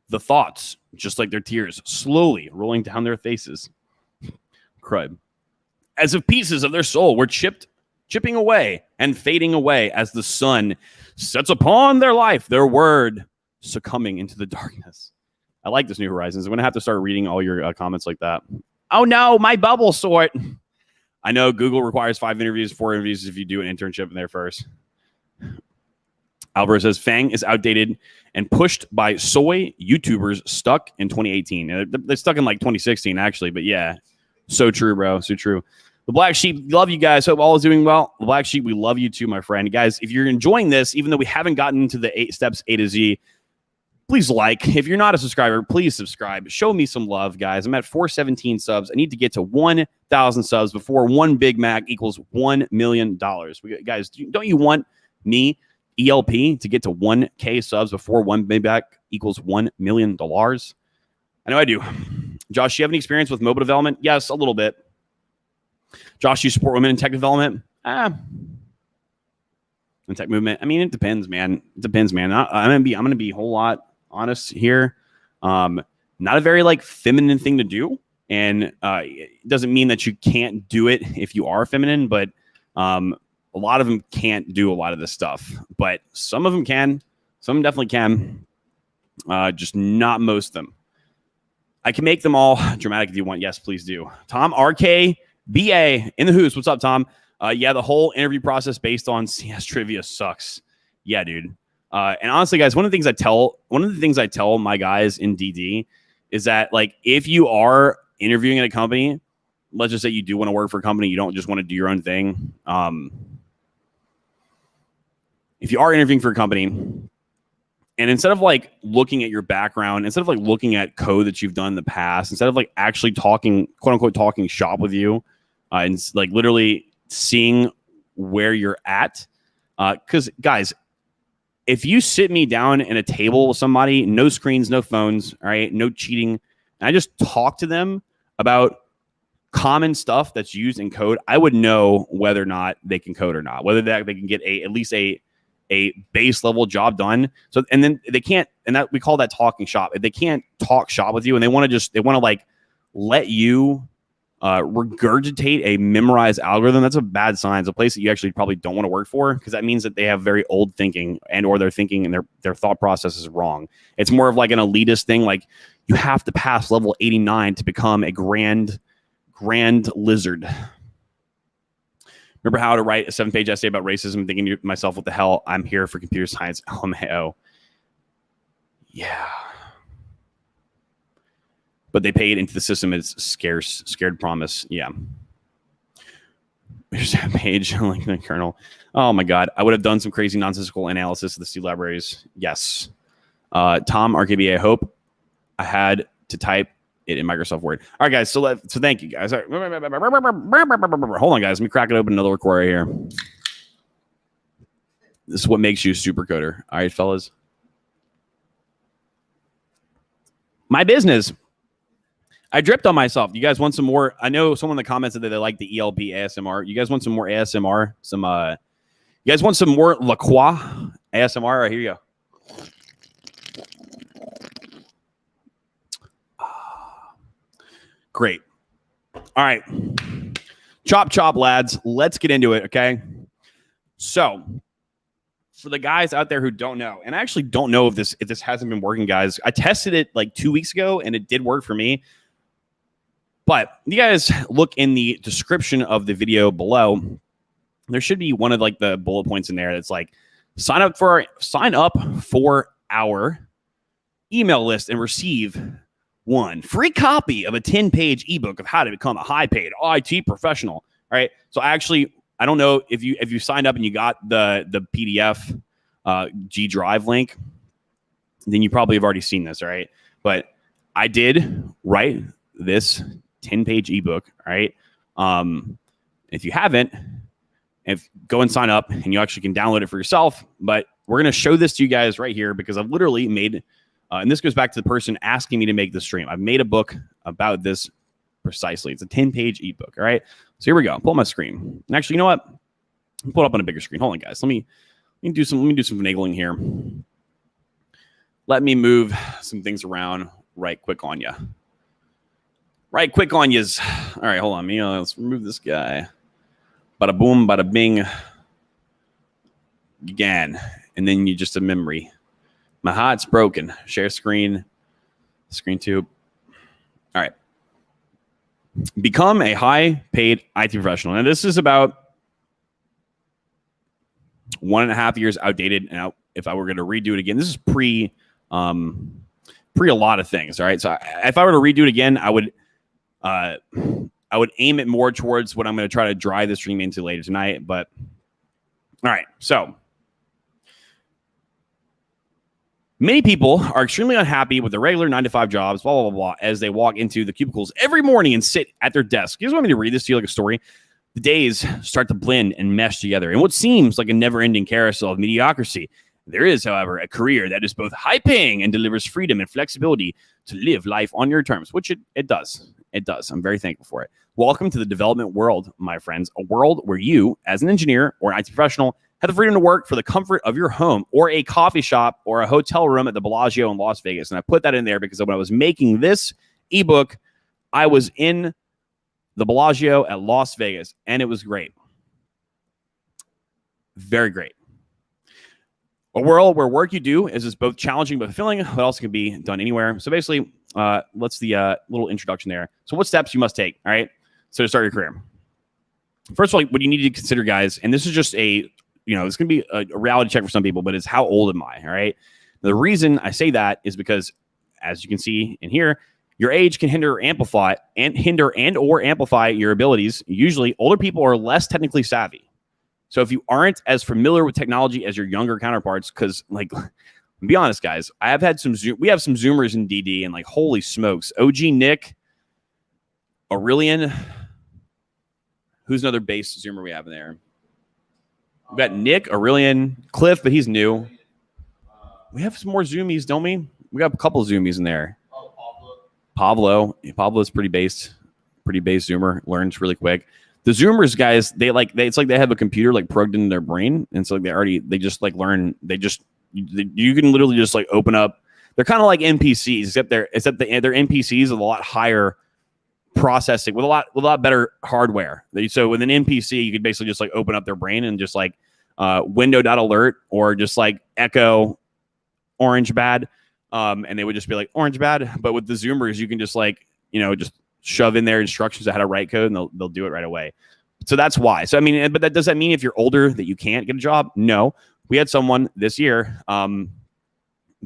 Speaker 2: The thoughts, just like their tears, slowly rolling down their faces. Crud. As if pieces of their soul were chipping away and fading away as the sun sets upon their life, their word succumbing into the darkness. I like this, New Horizons. I'm going to have to start reading all your comments like that. Oh, no, my bubble sort. I know Google requires 4 interviews if you do an internship in there first. Alvaro says, Fang is outdated and pushed by soy YouTubers stuck in 2018. They're stuck in like 2016, actually. But yeah, so true, bro. So true. The Black Sheep, love you guys. Hope all is doing well. The Black Sheep, we love you too, my friend. Guys, if you're enjoying this, even though we haven't gotten into the 8 steps A to Z, please like. If you're not a subscriber, please subscribe. Show me some love, guys. I'm at 417 subs. I need to get to 1,000 subs before one Big Mac equals $1 million. Guys, don't you want me, ELP, to get to 1K subs before one Big Mac equals $1 million? I know I do. Josh, do you have any experience with mobile development? Yes, a little bit. Josh, do you support women in tech development? In tech movement. I mean, it depends, man. It depends, man. I'm gonna be a whole lot honest here. Not a very like feminine thing to do, and it doesn't mean that you can't do it if you are feminine, but a lot of them can't do a lot of this stuff. But some of them can. Some of them definitely can. Just not most of them. I can make them all dramatic if you want. Yes, please do. Tom RK BA in the Who's. What's up, Tom? Yeah, the whole interview process based on CS trivia sucks. Yeah, dude. And honestly, guys, one of the things I tell my guys in DD is that, like, if you are interviewing at a company, let's just say you do want to work for a company, you don't just want to do your own thing. If you are interviewing for a company, and instead of like looking at your background, instead of like looking at code that you've done in the past, instead of like actually talking, quote unquote, talking shop with you, and like literally seeing where you're at, because guys, if you sit me down in a table with somebody, no screens, no phones, all right, no cheating, and I just talk to them about common stuff that's used in code, I would know whether or not they can code or not, whether that they can get at least a base level job done. So, and then they can't, and that we call that talking shop. If they can't talk shop with you and they want to like let you regurgitate a memorized algorithm, that's a bad sign. It's a place that you actually probably don't want to work for, because that means that they have very old thinking, and or their thinking and their thought process is wrong. It's more of like an elitist thing. Like, you have to pass level 89 to become a grand lizard. Remember how to write a 7-page essay about racism, thinking to myself, what the hell? I'm here for computer science. LMAO. Yeah. But they pay it into the system. It's scarce, scared promise. Yeah. Here's that page, like the kernel. Oh my God. I would have done some crazy nonsensical analysis of the C libraries. Yes. Tom, RKB, I hope I had to type it in Microsoft Word. All right, guys. So thank you, guys. All right. Hold on, guys. Let me crack it open another record right here. This is what makes you a supercoder. All right, fellas. My business. I dripped on myself. You guys want some more? I know someone in the comments said that they like the ELB ASMR. You guys want some more ASMR? You guys want some more La Croix ASMR? All right, here you go. Great. All right. Chop, lads. Let's get into it, okay? So, for the guys out there who don't know, and I actually don't know if this hasn't been working, guys. I tested it like 2 weeks ago, and it did work for me. But you guys look in the description of the video below. There should be one of like the bullet points in there that's like, sign up for our email list and receive one free copy of a 10-page ebook of how to become a high-paid IT professional. All right. So I don't know if you signed up and you got the PDF G Drive link, then you probably have already seen this. All right. But I did write this 10-page ebook. All right. If you haven't, go and sign up, and you actually can download it for yourself. But we're going to show this to you guys right here, because I've literally made, and this goes back to the person asking me to make the stream. I've made a book about this precisely. It's a 10-page ebook. All right. So here we go. Pull up my screen. And actually, you know what? I'll pull it up on a bigger screen. Hold on, guys. Let me do some finagling here. Let me move some things around right quick on you. Right quick on yous. All right, hold on. Let's remove this guy. Bada boom, bada bing. Again. And then you just a memory. My heart's broken. Share screen. Screen tube. All right. Become a high-paid IT professional. Now, this is about 1.5 years outdated. Now, if I were going to redo it again, this is pre a lot of things. All right. So if I were to redo it again, I would aim it more towards what I'm going to try to drive the stream into later tonight. But all right. So many people are extremely unhappy with their regular 9-to-5 jobs, blah, blah, blah, blah, as they walk into the cubicles every morning and sit at their desk. You guys want me to read this to you like a story? The days start to blend and mesh together in what seems like a never-ending carousel of mediocrity There is, however, a career that is both high-paying and delivers freedom and flexibility to live life on your terms, which it does. It does. I'm very thankful for it. Welcome to the development world, my friends, a world where you, as an engineer or an IT professional, have the freedom to work for the comfort of your home or a coffee shop or a hotel room at the Bellagio in Las Vegas. And I put that in there because when I was making this ebook, I was in the Bellagio at Las Vegas, and it was great. Very great. A world where work you do is both challenging but fulfilling, but also can be done anywhere. So basically, let's the little introduction there. So what steps you must take, all right? So to start your career. First of all, what you need to consider, guys, and this is just it's going to be a reality check for some people, but it's how old am I, all right? The reason I say that is because, as you can see in here, your age can hinder or amplify your abilities. Usually, older people are less technically savvy. So if you aren't as familiar with technology as your younger counterparts, because be honest, guys, we have some Zoomers in DD, and holy smokes, OG Nick, Aurelian, who's another base Zoomer we have in there? We've got Nick, Aurelian, Cliff, but he's new. We have some more Zoomies, don't we? We got a couple of Zoomies in there. Pablo's pretty base Zoomer, learns really quick. The Zoomers, guys, it's like they have a computer plugged into their brain, and so they just learn. You can literally just open up. They're kind of like NPCs, except their NPCs with a lot higher processing, with a lot better hardware. So with an NPC, you could basically just open up their brain and just window.alert or just echo orange bad, and they would just be orange bad. But with the Zoomers, you can just just shove in their instructions on how to write code, and they'll do it right away. So that's why. So but does that mean if you're older that you can't get a job? No. We had someone this year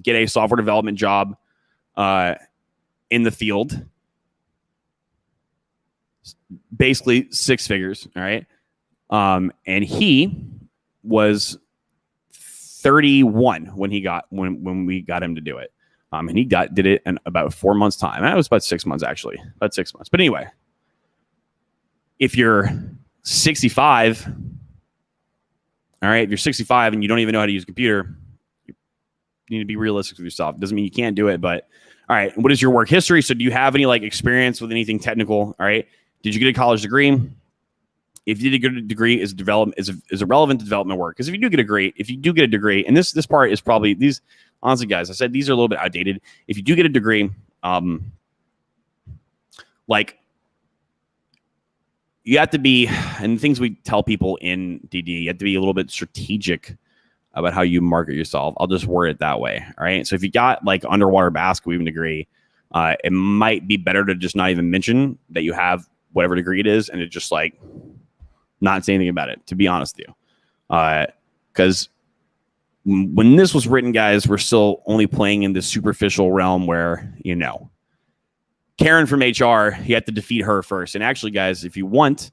Speaker 2: get a software development job in the field, basically 6 figures. All right, and he was 31 when we got him to do it. And he did it in about 4 months' time. That was about 6 months, actually. About 6 months. But anyway, if you're 65, all right, if you're 65 and you don't even know how to use a computer, you need to be realistic with yourself. Doesn't mean you can't do it, but all right, what is your work history? So do you have any experience with anything technical? All right. Did you get a college degree? If you did get a degree, is relevant to development work? Because if you do get a degree, and this part is probably these. Honestly, guys, I said these are a little bit outdated. If you do get a degree, you have to be, and things we tell people in DD, you have to be a little bit strategic about how you market yourself. I'll just word it that way. All right. So if you got underwater basketball degree, it might be better to just not even mention that you have whatever degree it is, and it just not say anything about it, to be honest with you. Because when this was written, guys, we're still only playing in this superficial realm where, Karen from HR, you have to defeat her first. And actually, guys, if you want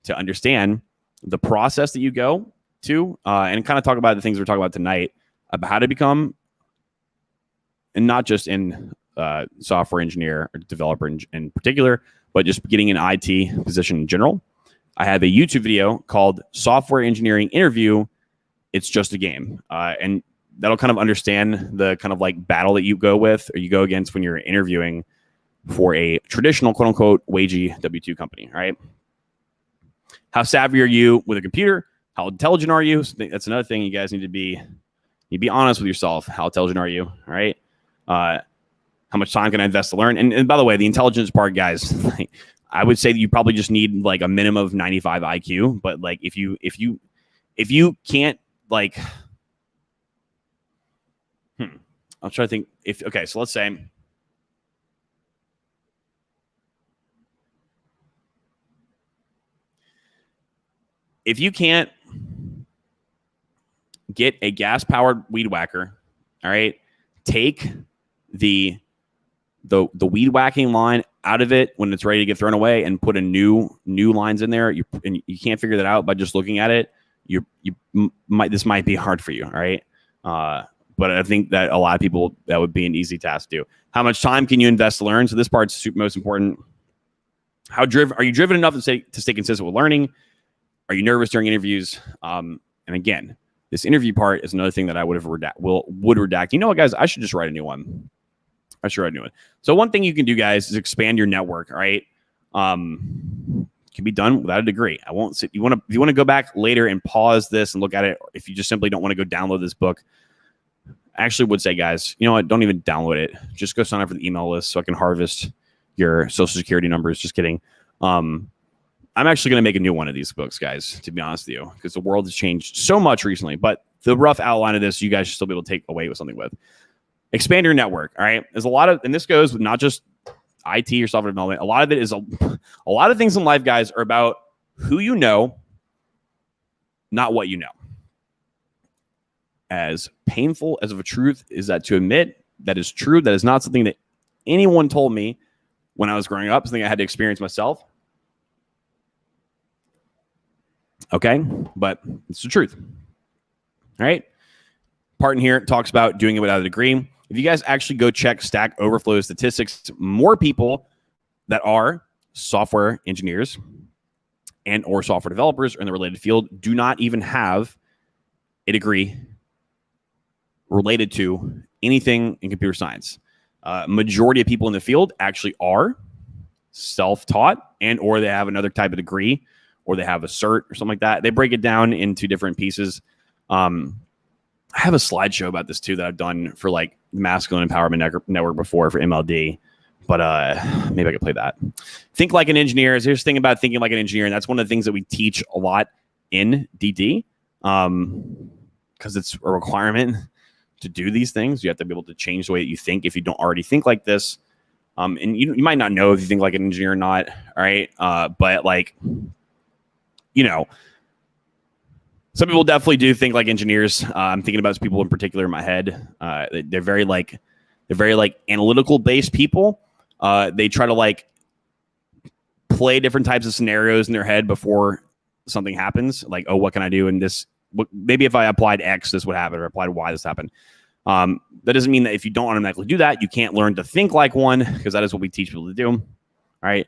Speaker 2: to understand the process that you go to and kind of talk about the things we're talking about tonight, about how to become, and not just in software engineer or developer in particular, but just getting an IT position in general, I have a YouTube video called Software Engineering Interview. It's just a game. And that'll kind of understand the kind of battle that you go with or you go against when you're interviewing for a traditional quote unquote wagey W-2 company. All right. How savvy are you with a computer? How intelligent are you? So that's another thing you guys need to be honest with yourself. How intelligent are you? All right. How much time can I invest to learn? And by the way, the intelligence part, guys, I would say that you probably just need a minimum of 95 IQ. But if you can't I'm trying to think so let's say if you can't get a gas powered weed whacker, all right, take the weed whacking line out of it when it's ready to get thrown away and put a new lines in there. You can't figure that out by just looking at it. This might be hard for you, all right? But I think that a lot of people, that would be an easy task to do. How much time can you invest to learn? So this part's most important. Are you driven enough to stay consistent with learning? Are you nervous during interviews? And again, This interview part is another thing that I would redact. You know what, guys? I should just write a new one. So one thing you can do, guys, is expand your network. All right, can be done without a degree. I won't sit. If you want to go back later and pause this and look at it, or if you just simply don't want to go download this book, I actually would say, guys, you know what? Don't even download it. Just go sign up for the email list so I can harvest your social security numbers. Just kidding. I'm actually going to make a new one of these books, guys, to be honest with you, because the world has changed so much recently. But the rough outline of this, you guys should still be able to take away with something with. Expand your network. All right. There's a lot of, and this goes with not just IT or software development. A lot of it is a lot of things in life, guys, are about who you know, not what you know. As painful as of a truth is that to admit that is true, that is not something that anyone told me when I was growing up, something I had to experience myself. Okay, but it's the truth. All right. Part in here talks about doing it without a degree. If you guys actually go check Stack Overflow statistics, more people that are software engineers and or software developers in the related field do not even have a degree related to anything in computer science. Majority of people in the field actually are self-taught and or they have another type of degree or they have a cert or something like that. They break it down into different pieces. I have a slideshow about this too that I've done for like Masculine Empowerment Network before for MLD, but maybe I could play that. Think like an engineer. Here's the thing about thinking like an engineer, and that's one of the things that we teach a lot in DD because it's a requirement to do these things. You have to be able to change the way that you think if you don't already think like this. And you might not know if you think like an engineer or not, all right? But like, you know, some people definitely do think like engineers. I'm thinking about people in particular in my head. They're very analytical based people. They try to like play different types of scenarios in their head before something happens. Like, oh, what can I do in this? Maybe if I applied X, this would happen, or applied Y, this happened. That doesn't mean that if you don't automatically do that, you can't learn to think like one, because that is what we teach people to do. All right.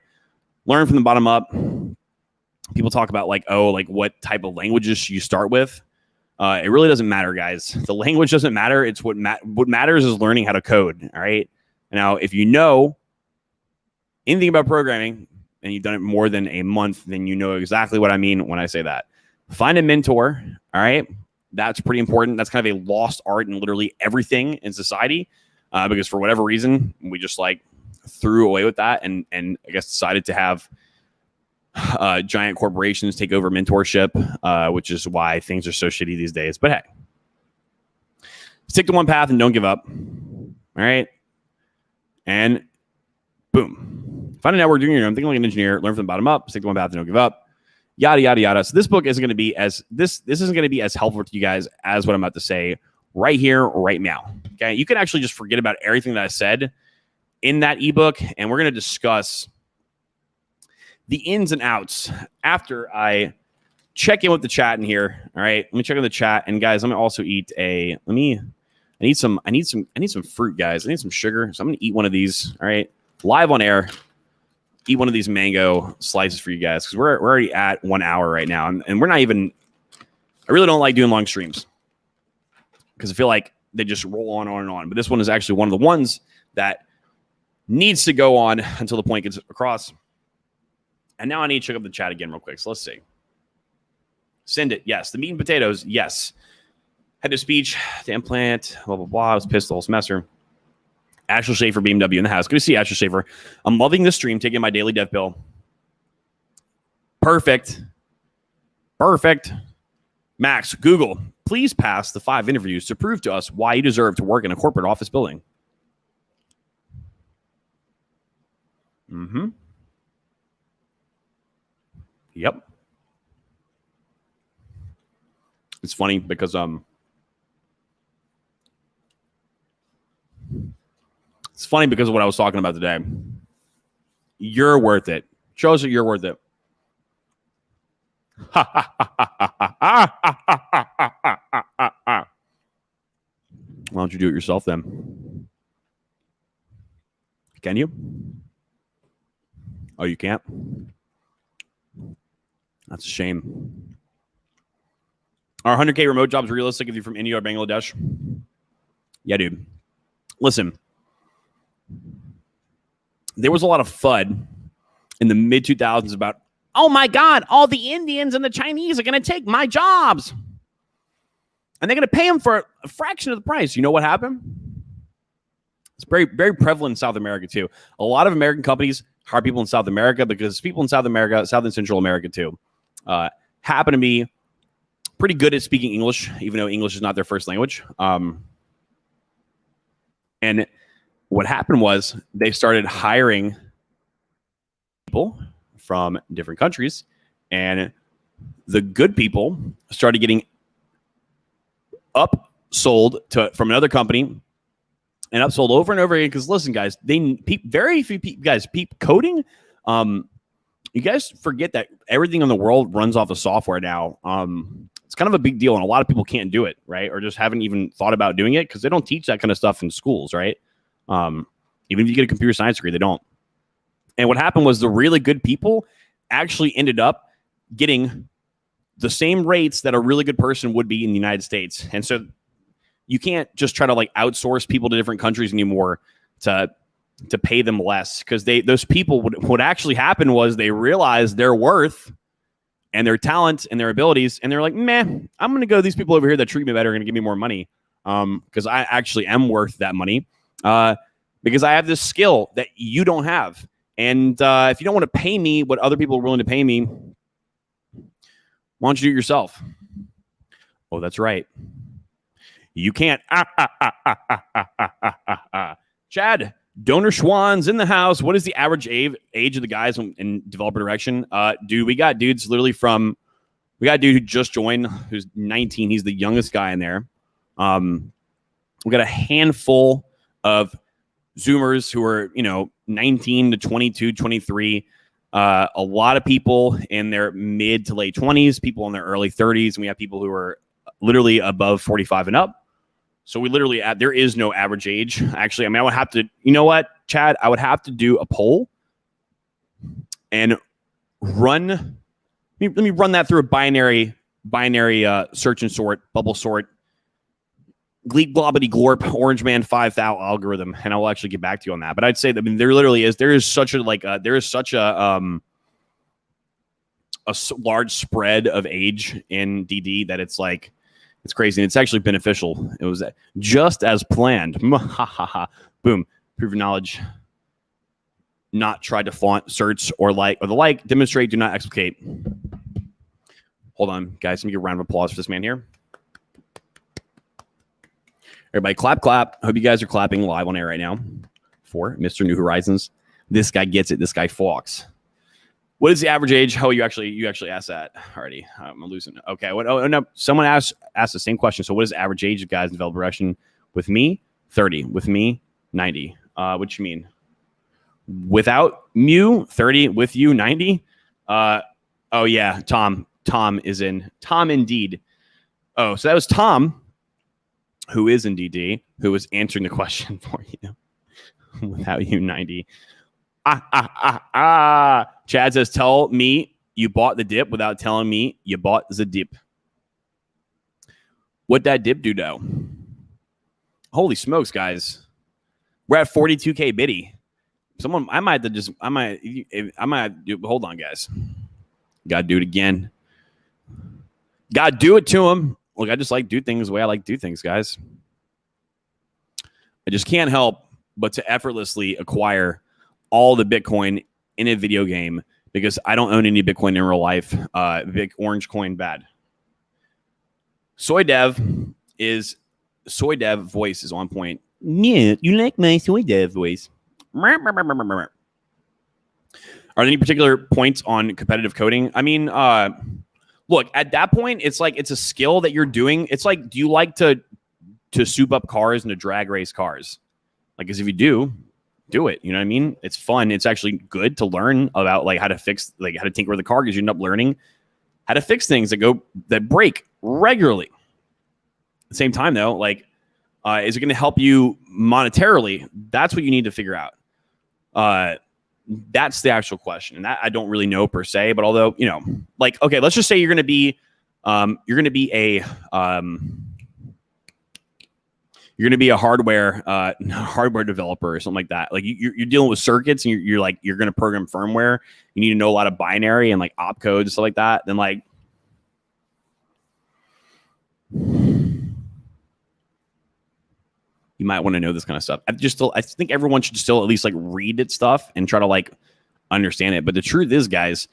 Speaker 2: Learn from the bottom up. People talk about like, oh, like what type of languages you start with. It really doesn't matter, guys. The language doesn't matter. It's what matters is learning how to code. All right. Now, if you know anything about programming and you've done it more than a month, then you know exactly what I mean when I say that. Find a mentor. All right. That's pretty important. That's kind of a lost art in literally everything in society, because for whatever reason, we just like threw away with that and I guess decided to have giant corporations take over mentorship, which is why things are so shitty these days. But hey, stick to one path and don't give up. All right. And boom. Find a network doing your own, think like an engineer, learn from the bottom up, stick to one path and don't give up. Yada, yada, yada. So this book isn't going to be as this isn't going to be as helpful to you guys as what I'm about to say right here, right now. Okay. You can actually just forget about everything that I said in that ebook, and we're going to discuss the ins and outs after I check in with the chat in here. All right. Let me check in the chat. And guys, I'm going to also eat I need some fruit, guys. I need some sugar. So I'm going to eat one of these. All right. Live on air. Eat one of these mango slices for you guys, because we're already at 1 hour right now. And we're not even, I really don't like doing long streams because I feel like they just roll on and on. But this one is actually one of the ones that needs to go on until the point gets across. And now I need to check up the chat again real quick. So let's see. Send it. Yes. The meat and potatoes. Yes. Head to speech, the implant, blah, blah, blah. I was pissed the whole semester. Ashley Schaefer, BMW in the house. Good to see you, Ashley Schaefer. I'm loving this stream, taking my daily dev pill. Perfect. Max, Google, please pass the 5 interviews to prove to us why you deserve to work in a corporate office building. Mm-hmm. Yep. It's funny because it's funny because of what I was talking about today. You're worth it. Shows that you're worth it. Why don't you do it yourself then? Can you? Oh, you can't? That's a shame. Are 100K remote jobs realistic if you're from India or Bangladesh? Yeah, dude. Listen, there was a lot of FUD in the mid 2000s about, oh my God, all the Indians and the Chinese are going to take my jobs. And they're going to pay them for a fraction of the price. You know what happened? It's very, very prevalent in South America, too. A lot of American companies hire people in South America because people in South America, South and Central America, too, happen to be pretty good at speaking English, even though English is not their first language. And what happened was they started hiring people from different countries, and the good people started getting upsold from another company and upsold over and over again. Because listen, guys, very few guys coding. You guys forget that everything in the world runs off of software now. It's kind of a big deal, and a lot of people can't do it, right? Or just haven't even thought about doing it because they don't teach that kind of stuff in schools, right? Even if you get a computer science degree, they don't. And what happened was the really good people actually ended up getting the same rates that a really good person would be in the United States. And so you can't just try to like outsource people to different countries anymore to pay them less, because those people what actually happened was they realized their worth and their talent and their abilities, and they're like, meh, I'm going to go to these people over here that treat me better, are going to give me more money, because I actually am worth that money, because I have this skill that you don't have. And if you don't want to pay me what other people are willing to pay me, why don't you do it yourself? Oh, that's right. You can't. Chad, Donor Schwann's in the house. What is the average age of the guys in developer direction? Dude, we got dudes literally we got a dude who just joined who's 19. He's the youngest guy in there. We got a handful of Zoomers who are, 19 to 22, 23. A lot of people in their mid to late 20s, people in their early 30s, and we have people who are literally above 45 and up. So we literally, there is no average age. Actually, I would have to, you know what, Chad? I would have to do a poll and let me run that through a binary search and sort, bubble sort, Gleek Globbity Glorp, Orange Man 5000 algorithm, and I will actually get back to you on that. But I'd say that there is such a large spread of age in DD that it's like, it's crazy. And it's actually beneficial. It was just as planned. Boom. Prove your knowledge. Not try to flaunt, search, or the like. Demonstrate, do not explicate. Hold on, guys. Let me get a round of applause for this man here. Everybody clap, clap. Hope you guys are clapping live on air right now for Mr. New Horizons. This guy gets it. This guy Fox. What is the average age? Oh, you actually asked that already. I'm losing it. Okay. Oh, no. Someone asked the same question. So what is the average age of guys in developer direction? With me, 30. With me, 90. What you mean? Without Mew, 30. With you, 90. Oh yeah, Tom. Tom is in. Tom indeed. Oh, so that was Tom, who is in DD, who was answering the question for you. Without you, 90. Chad says, tell me you bought the dip without telling me you bought the dip. What that dip do, though? Holy smokes, guys. We're at 42K biddy. Hold on, guys. Gotta do it again. Gotta do it to him. Look, I just do things the way I like to do things, guys. I just can't help but to effortlessly acquire all the Bitcoin in a video game because I don't own any Bitcoin in real life. Big orange coin bad. Soy dev voice is on point. Yeah, you like my soy dev voice. Are there any particular points on competitive coding? I mean, look, at that point, it's like it's a skill that you're doing. It's like, do you like to soup up cars and to drag race cars? Because if you do it. You know what I mean? It's fun. It's actually good to learn about how to fix, how to tinker with the car, because you end up learning how to fix things that break regularly. At the same time, though, is it going to help you monetarily? That's what you need to figure out. That's the actual question. And that I don't really know per se, but although, okay, let's just say you're going to be You're going to be a hardware developer or something like that. Like you're dealing with circuits and you're going to program firmware. You need to know a lot of binary and like opcodes and stuff like that. Then like you might want to know this kind of stuff. I think everyone should still at least like read it stuff and try to like understand it. But the truth is, guys,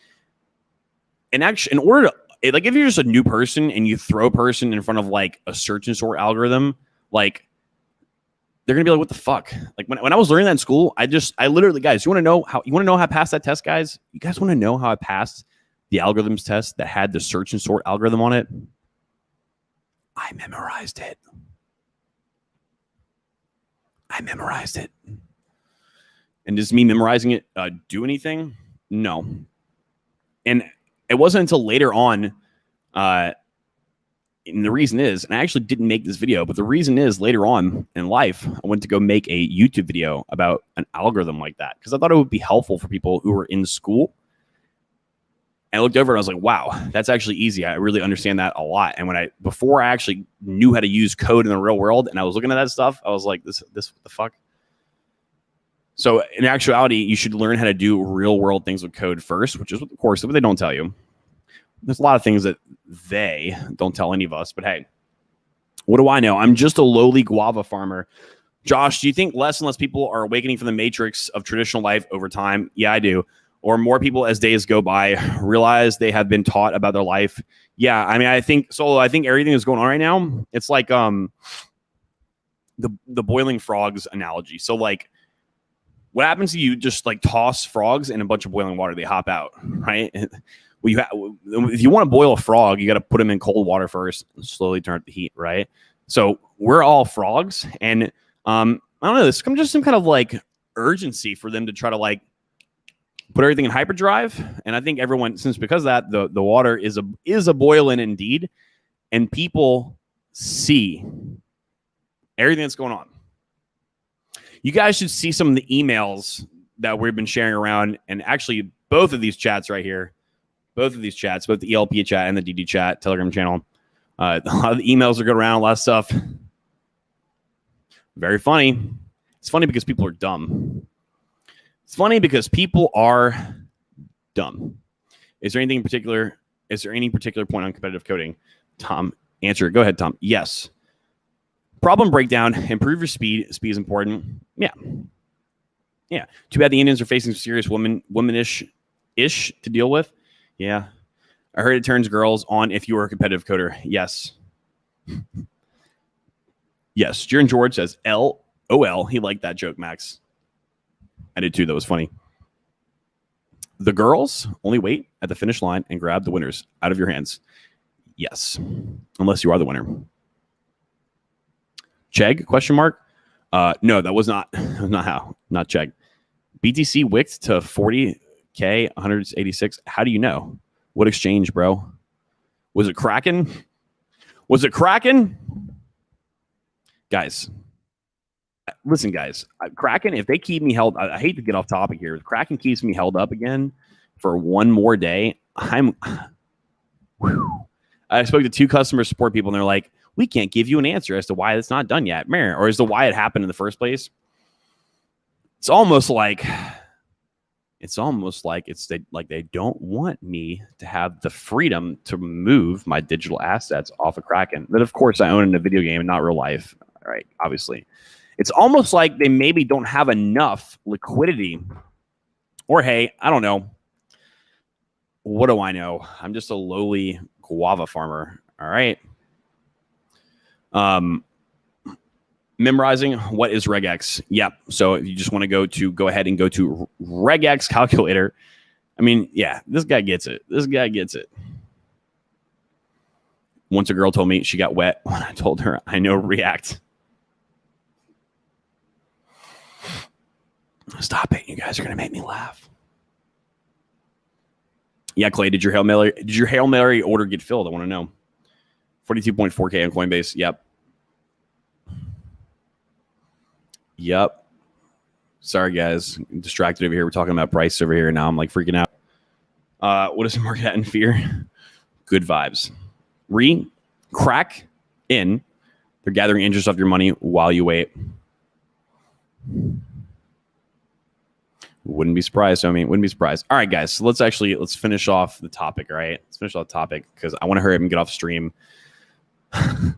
Speaker 2: in order to, like, if you're just a new person and you throw a person in front of like a search and sort algorithm, like they're gonna be like, what the fuck? Like when I was learning that in school, I literally, guys, you want to know how I passed that test, guys? You guys want to know how I passed the algorithms test that had the search and sort algorithm on it? I memorized it. And does me memorizing it do anything? No. And it wasn't until later on, and the reason is, and I actually didn't make this video, but the reason is later on in life, I went to go make a YouTube video about an algorithm like that because I thought it would be helpful for people who were in school. And I looked over and I was like, wow, that's actually easy. I really understand that a lot. And before I actually knew how to use code in the real world and I was looking at that stuff, I was like, this what the fuck? So in actuality, you should learn how to do real world things with code first, which is, of course, what they don't tell you. There's a lot of things that they don't tell any of us, but hey, what do I know? I'm just a lowly guava farmer. Josh, do you think less and less people are awakening from the matrix of traditional life over time? Yeah, I do. Or more people as days go by realize they have been taught about their life. Yeah, I mean, I think everything that's going on right now, it's like the boiling frogs analogy. So like what happens to you just like toss frogs in a bunch of boiling water, they hop out, right? If you want to boil a frog, you got to put them in cold water first and slowly turn up the heat, right? So we're all frogs, and I don't know, there's just some kind of like urgency for them to try to like put everything in hyperdrive. And I think everyone, because of that, the water is a boiling indeed, and people see everything that's going on. You guys should see some of the emails that we've been sharing around, and actually both of these chats right here, both the ELP chat and the DD chat Telegram channel. A lot of the emails are going around, a lot of stuff. Very funny. It's funny because people are dumb. Is there any particular point on competitive coding? Tom, answer. Go ahead, Tom. Yes. Problem breakdown. Improve your speed. Speed is important. Yeah. Too bad the Indians are facing serious womanish to deal with. Yeah. I heard it turns girls on if you are a competitive coder. Yes. Yes. Jaron George says LOL. He liked that joke, Max. I did too. That was funny. The girls only wait at the finish line and grab the winners out of your hands. Yes. Unless you are the winner. Chegg? Question mark. No, that was not how. Not Chegg. BTC wicked to 40K, 186. How do you know? What exchange, bro? Was it Kraken? Guys, listen, guys. Kraken, if they keep me held, I hate to get off topic here. If Kraken keeps me held up again for one more day, I spoke to 2 customer support people, and they're like, we can't give you an answer as to why it's not done yet, or as to why it happened in the first place. It's almost like they don't want me to have the freedom to move my digital assets off of Kraken that, of course, I own in a video game and not real life. All right, obviously. It's almost like they maybe don't have enough liquidity, or hey, I don't know. What do I know? I'm just a lowly guava farmer. All right. Memorizing what is regex. Yep. So if you just want to go ahead and go to regex calculator. I mean, yeah, this guy gets it. Once a girl told me she got wet when I told her I know React. Stop it. You guys are going to make me laugh. Yeah, Clay, did your Hail Mary order get filled? I want to know. 42.4K on Coinbase. Yep. Sorry, guys. I'm distracted over here. We're talking about price over here. Now I'm like freaking out. What is the market at in fear? Good vibes. crack in. They're gathering interest off your money while you wait. Wouldn't be surprised. Wouldn't be surprised. All right, guys. So let's finish off the topic. All right, let's finish off the topic because I want to hurry up and get off stream. I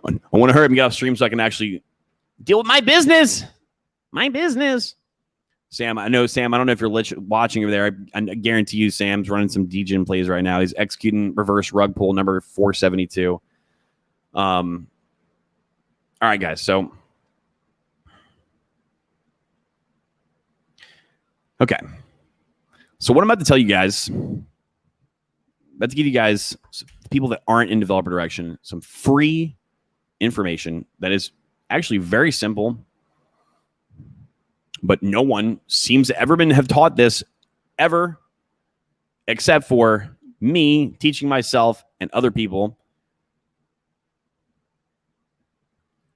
Speaker 2: want to hurry up and get off stream so I can actually deal with my business. My business. Sam, I know, Sam, I don't know if you're watching over there. I guarantee you Sam's running some degen plays right now. He's executing reverse rug pull number 472. All right, guys. So, okay. So what I'm about to tell you guys, about to give you guys, people that aren't in developer direction, some free information that is actually very simple, but no one seems to ever have taught this ever, except for me teaching myself and other people.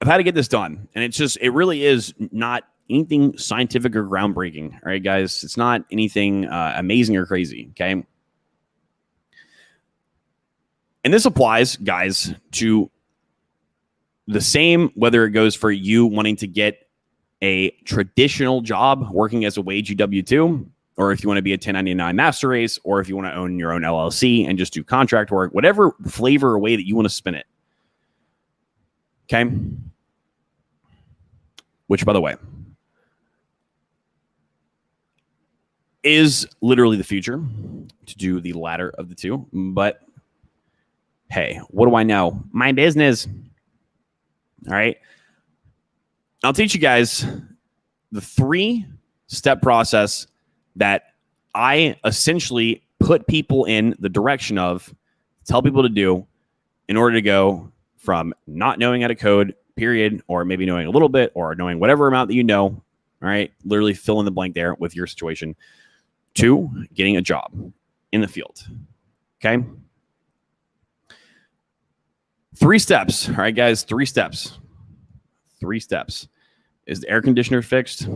Speaker 2: I've had to get this done, and it really is not anything scientific or groundbreaking. All right, guys, it's not anything amazing or crazy. Okay, and this applies, guys, to the same whether it goes for you wanting to get a traditional job working as a wage W-2, or if you want to be a 1099 master race, or if you want to own your own LLC and just do contract work, whatever flavor or way that you want to spin it. Okay. Which, by the way, is literally the future to do the latter of the two. But hey, what do I know? My business. All right. I'll teach you guys the 3-step process that I essentially put people in the direction of, tell people to do in order to go from not knowing how to code, period, or maybe knowing a little bit, or knowing whatever amount that you know, all right, literally fill in the blank there with your situation, to getting a job in the field. Okay? 3 steps. All right, guys, 3 steps. 3 steps. Is the air conditioner fixed?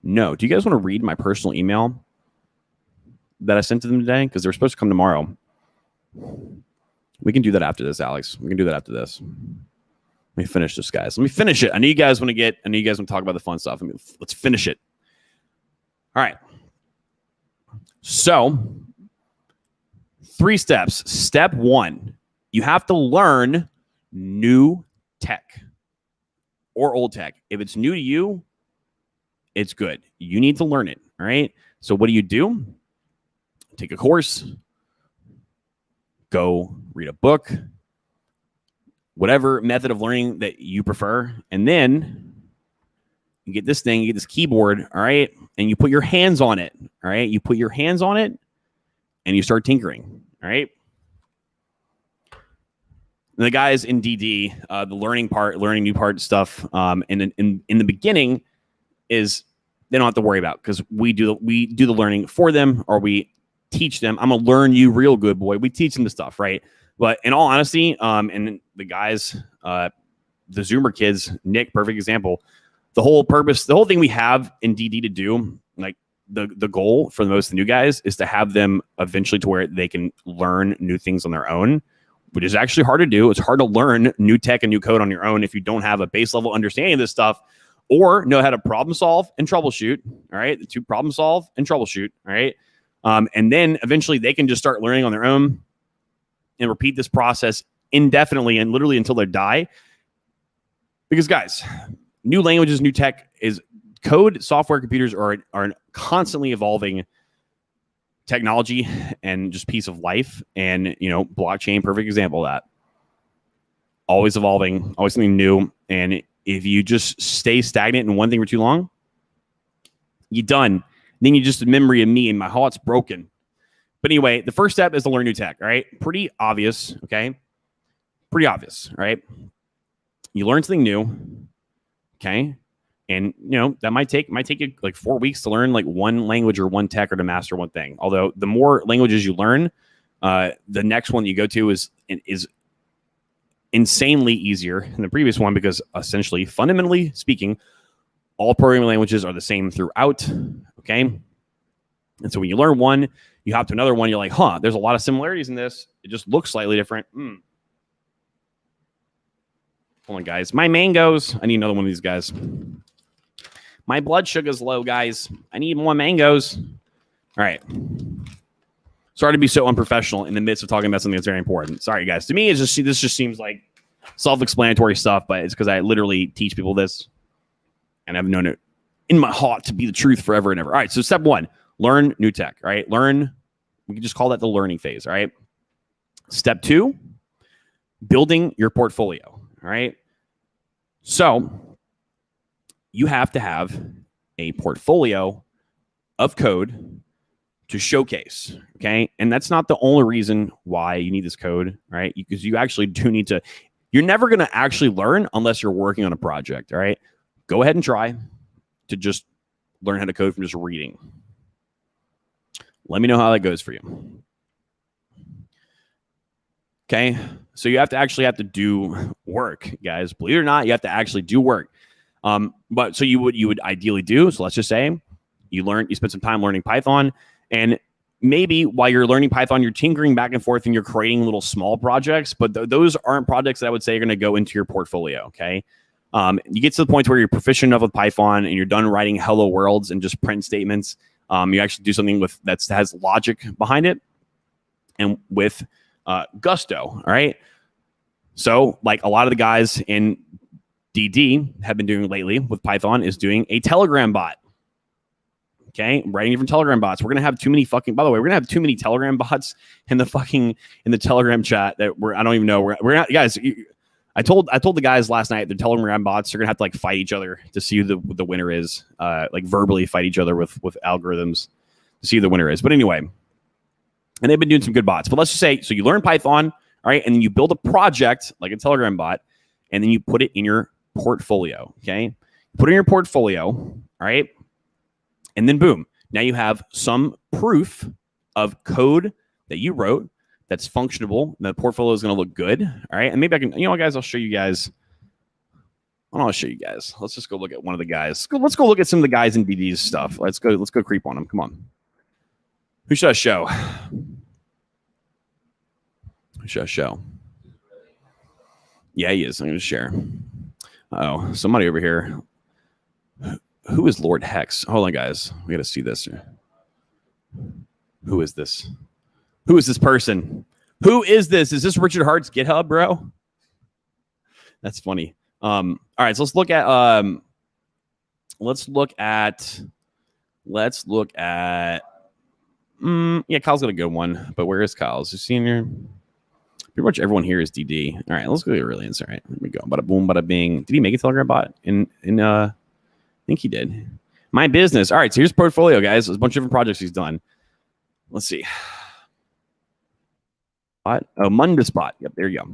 Speaker 2: No. Do you guys want to read my personal email that I sent to them today? Because they were supposed to come tomorrow. We can do that after this, Alex. We can do that after this. Let me finish this, guys. Let me finish it. I know you guys want to talk about the fun stuff. Let's finish it. All right. So, 3 steps. Step 1, you have to learn new tech or old tech. If it's new to you, it's good. You need to learn it. All right. So what do? Take a course, go read a book, whatever method of learning that you prefer. And then you get this thing, you get this keyboard. All right. And you put your hands on it. All right. You put your hands on it and you start tinkering. All right. The guys in DD, the learning new part stuff, and in the beginning is they don't have to worry about, because we do the learning for them, or we teach them. I'm gonna learn you real good, boy. We teach them the stuff, right? But in all honesty, and the guys, the Zoomer kids, Nick, perfect example. The whole thing we have in DD to do, like the goal for most of the new guys, is to have them eventually to where they can learn new things on their own, which is actually hard to do. It's hard to learn new tech and new code on your own if you don't have a base level understanding of this stuff, or know how to problem solve and troubleshoot. All right. The 2, problem solve and troubleshoot. All right. And then eventually they can just start learning on their own and repeat this process indefinitely and literally until they die. Because, guys, new languages, new tech is code, software, computers are constantly evolving technology and just piece of life. And, blockchain, perfect example of that. Always evolving, always something new. And if you just stay stagnant in one thing for too long, you're done. Then you're just a memory of me and my heart's broken. But anyway, the first step is to learn new tech, all right? Pretty obvious, okay? Pretty obvious, right? You learn something new, okay? And, that might take you like 4 weeks to learn like one language or one tech, or to master one thing. Although the more languages you learn, the next one you go to is insanely easier than the previous one, because essentially, fundamentally speaking, all programming languages are the same throughout, okay? And so when you learn one, you hop to another one, you're like, there's a lot of similarities in this. It just looks slightly different. Hold on, guys. My mangoes. I need another one of these guys. My blood sugar's low, guys. I need more mangoes. All right. Sorry to be so unprofessional in the midst of talking about something that's very important. Sorry, guys. To me, this just seems like self-explanatory stuff, but it's because I literally teach people this, and I've known it in my heart to be the truth forever and ever. All right, so step 1, learn new tech. All right, learn. We can just call that the learning phase. All right. Step 2, building your portfolio. All right. So you have to have a portfolio of code to showcase, okay? And that's not the only reason why you need this code, right? Because you actually do need to, you're never going to actually learn unless you're working on a project, all right? Go ahead and try to just learn how to code from just reading. Let me know how that goes for you. Okay, so you have to do work, guys. Believe it or not, you have to actually do work. But so you would ideally do. So let's just say you spend some time learning Python, and maybe while you're learning Python, you're tinkering back and forth and you're creating little small projects. But those aren't projects that I would say are going to go into your portfolio. Okay, you get to the point where you're proficient enough with Python and you're done writing hello worlds and just print statements. You actually do something that has logic behind it, and with gusto. All right. So like a lot of the guys in DD have been doing lately with Python is doing a Telegram bot. Okay. Writing different Telegram bots. We're going to have too many by the way, we're going to have too many Telegram bots in the Telegram chat that I don't even know. We're not, guys. I told the guys last night, the Telegram bots are going to have to like fight each other to see who the winner is, like verbally fight each other with algorithms to see who the winner is. But anyway, and they've been doing some good bots. But let's just say, so you learn Python, all right, and then you build a project like a Telegram bot, and then you put it in your portfolio, okay? Put it in your portfolio, all right? And then boom, now you have some proof of code that you wrote that's functionable. The portfolio is going to look good, all right? And maybe I can, guys, I'll show you guys. I'll show you guys. Let's just go look at one of the guys. Let's go look at some of the guys in DD's stuff. Let's go creep on them. Come on. Who should I show? Yeah, he is. I'm going to share. Oh, somebody over here. Who is Lord Hex? Hold on, guys. We got to see this. Who is this? Who is this person? Who is this? Is this Richard Hart's GitHub, bro? That's funny. All right, so let's look at. Yeah, Kyle's got a good one, but where is Kyle? Is he senior? Pretty much everyone here is DD. All right, let's go get really inside. All right, here we go. Bada boom, bada bing. Did he make a Telegram bot? I think he did. My business. All right, so here's portfolio, guys. There's a bunch of different projects he's done. Let's see. Bot. Oh, Mundus bot. Yep, there you go.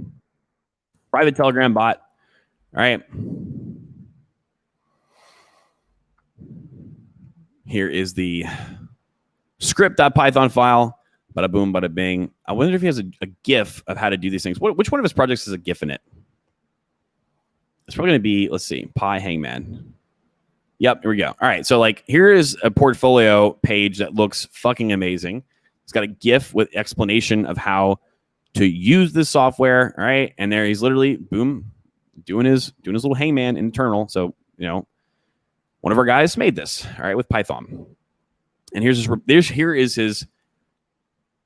Speaker 2: Private Telegram bot. All right. Here is the script.python file. Bada boom, bada bing. I wonder if he has a GIF of how to do these things. Which one of his projects has a GIF in it? It's probably going to be, let's see, Pi Hangman. Yep, here we go. All right, so like here is a portfolio page that looks fucking amazing. It's got a GIF with explanation of how to use this software. All right, and there he's literally boom doing his little Hangman internal. So one of our guys made this. All right, with Python. And here is his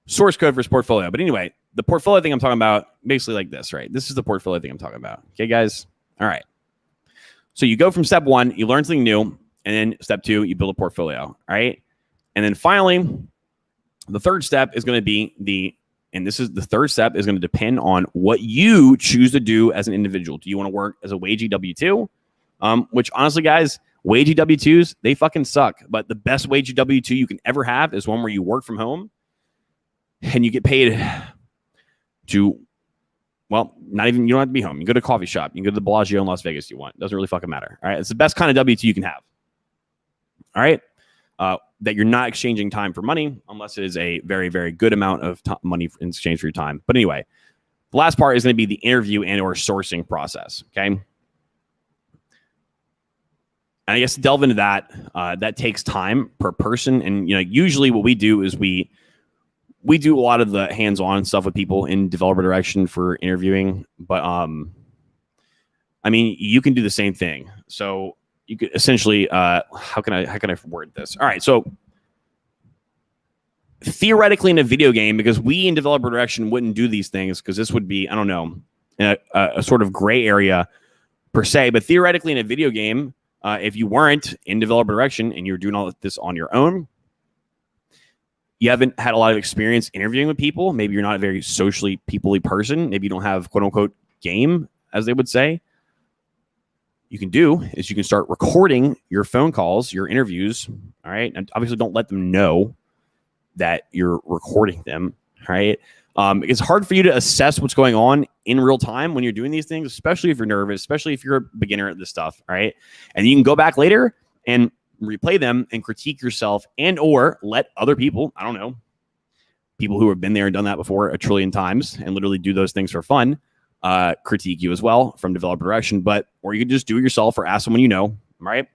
Speaker 2: source code for his portfolio. But anyway, the portfolio thing I'm talking about, basically like this, right? This is the portfolio thing I'm talking about. Okay, guys? All right. So you go from step 1, you learn something new, and then step 2, you build a portfolio, all right? And then finally, the third step is going to be the third step is going to depend on what you choose to do as an individual. Do you want to work as a wagey W-2? Which honestly, guys, wagey W-2s, they fucking suck. But the best wagey W-2 you can ever have is one where you work from home and you get paid to, well, you don't have to be home. You go to a coffee shop. You can go to the Bellagio in Las Vegas if you want. It doesn't really fucking matter. All right. It's the best kind of W-2 you can have. All right. That you're not exchanging time for money unless it is a very, very good amount of money in exchange for your time. But anyway, the last part is going to be the interview and or sourcing process. Okay. And I guess to delve into that, that takes time per person. And, usually what we do is we do a lot of the hands-on stuff with people in developer direction for interviewing. But, I mean, you can do the same thing. So you could essentially, how can I word this? All right, so theoretically in a video game, because we in developer direction wouldn't do these things, because this would be, I don't know, a sort of gray area per se, but theoretically in a video game, if you weren't in developer direction and you're doing all this on your own, you haven't had a lot of experience interviewing with people, maybe you're not a very socially people-y person, maybe you don't have quote unquote game, as they would say, you can do is you can start recording your phone calls, your interviews, all right? And obviously don't let them know that you're recording them, right? It's hard for you to assess what's going on in real time when you're doing these things, especially if you're nervous, especially if you're a beginner at this stuff, right? And you can go back later and replay them and critique yourself and or let other people, I don't know, people who have been there and done that before a trillion times and literally do those things for fun, critique you as well from developer direction. But or you can just do it yourself or ask someone you know, right?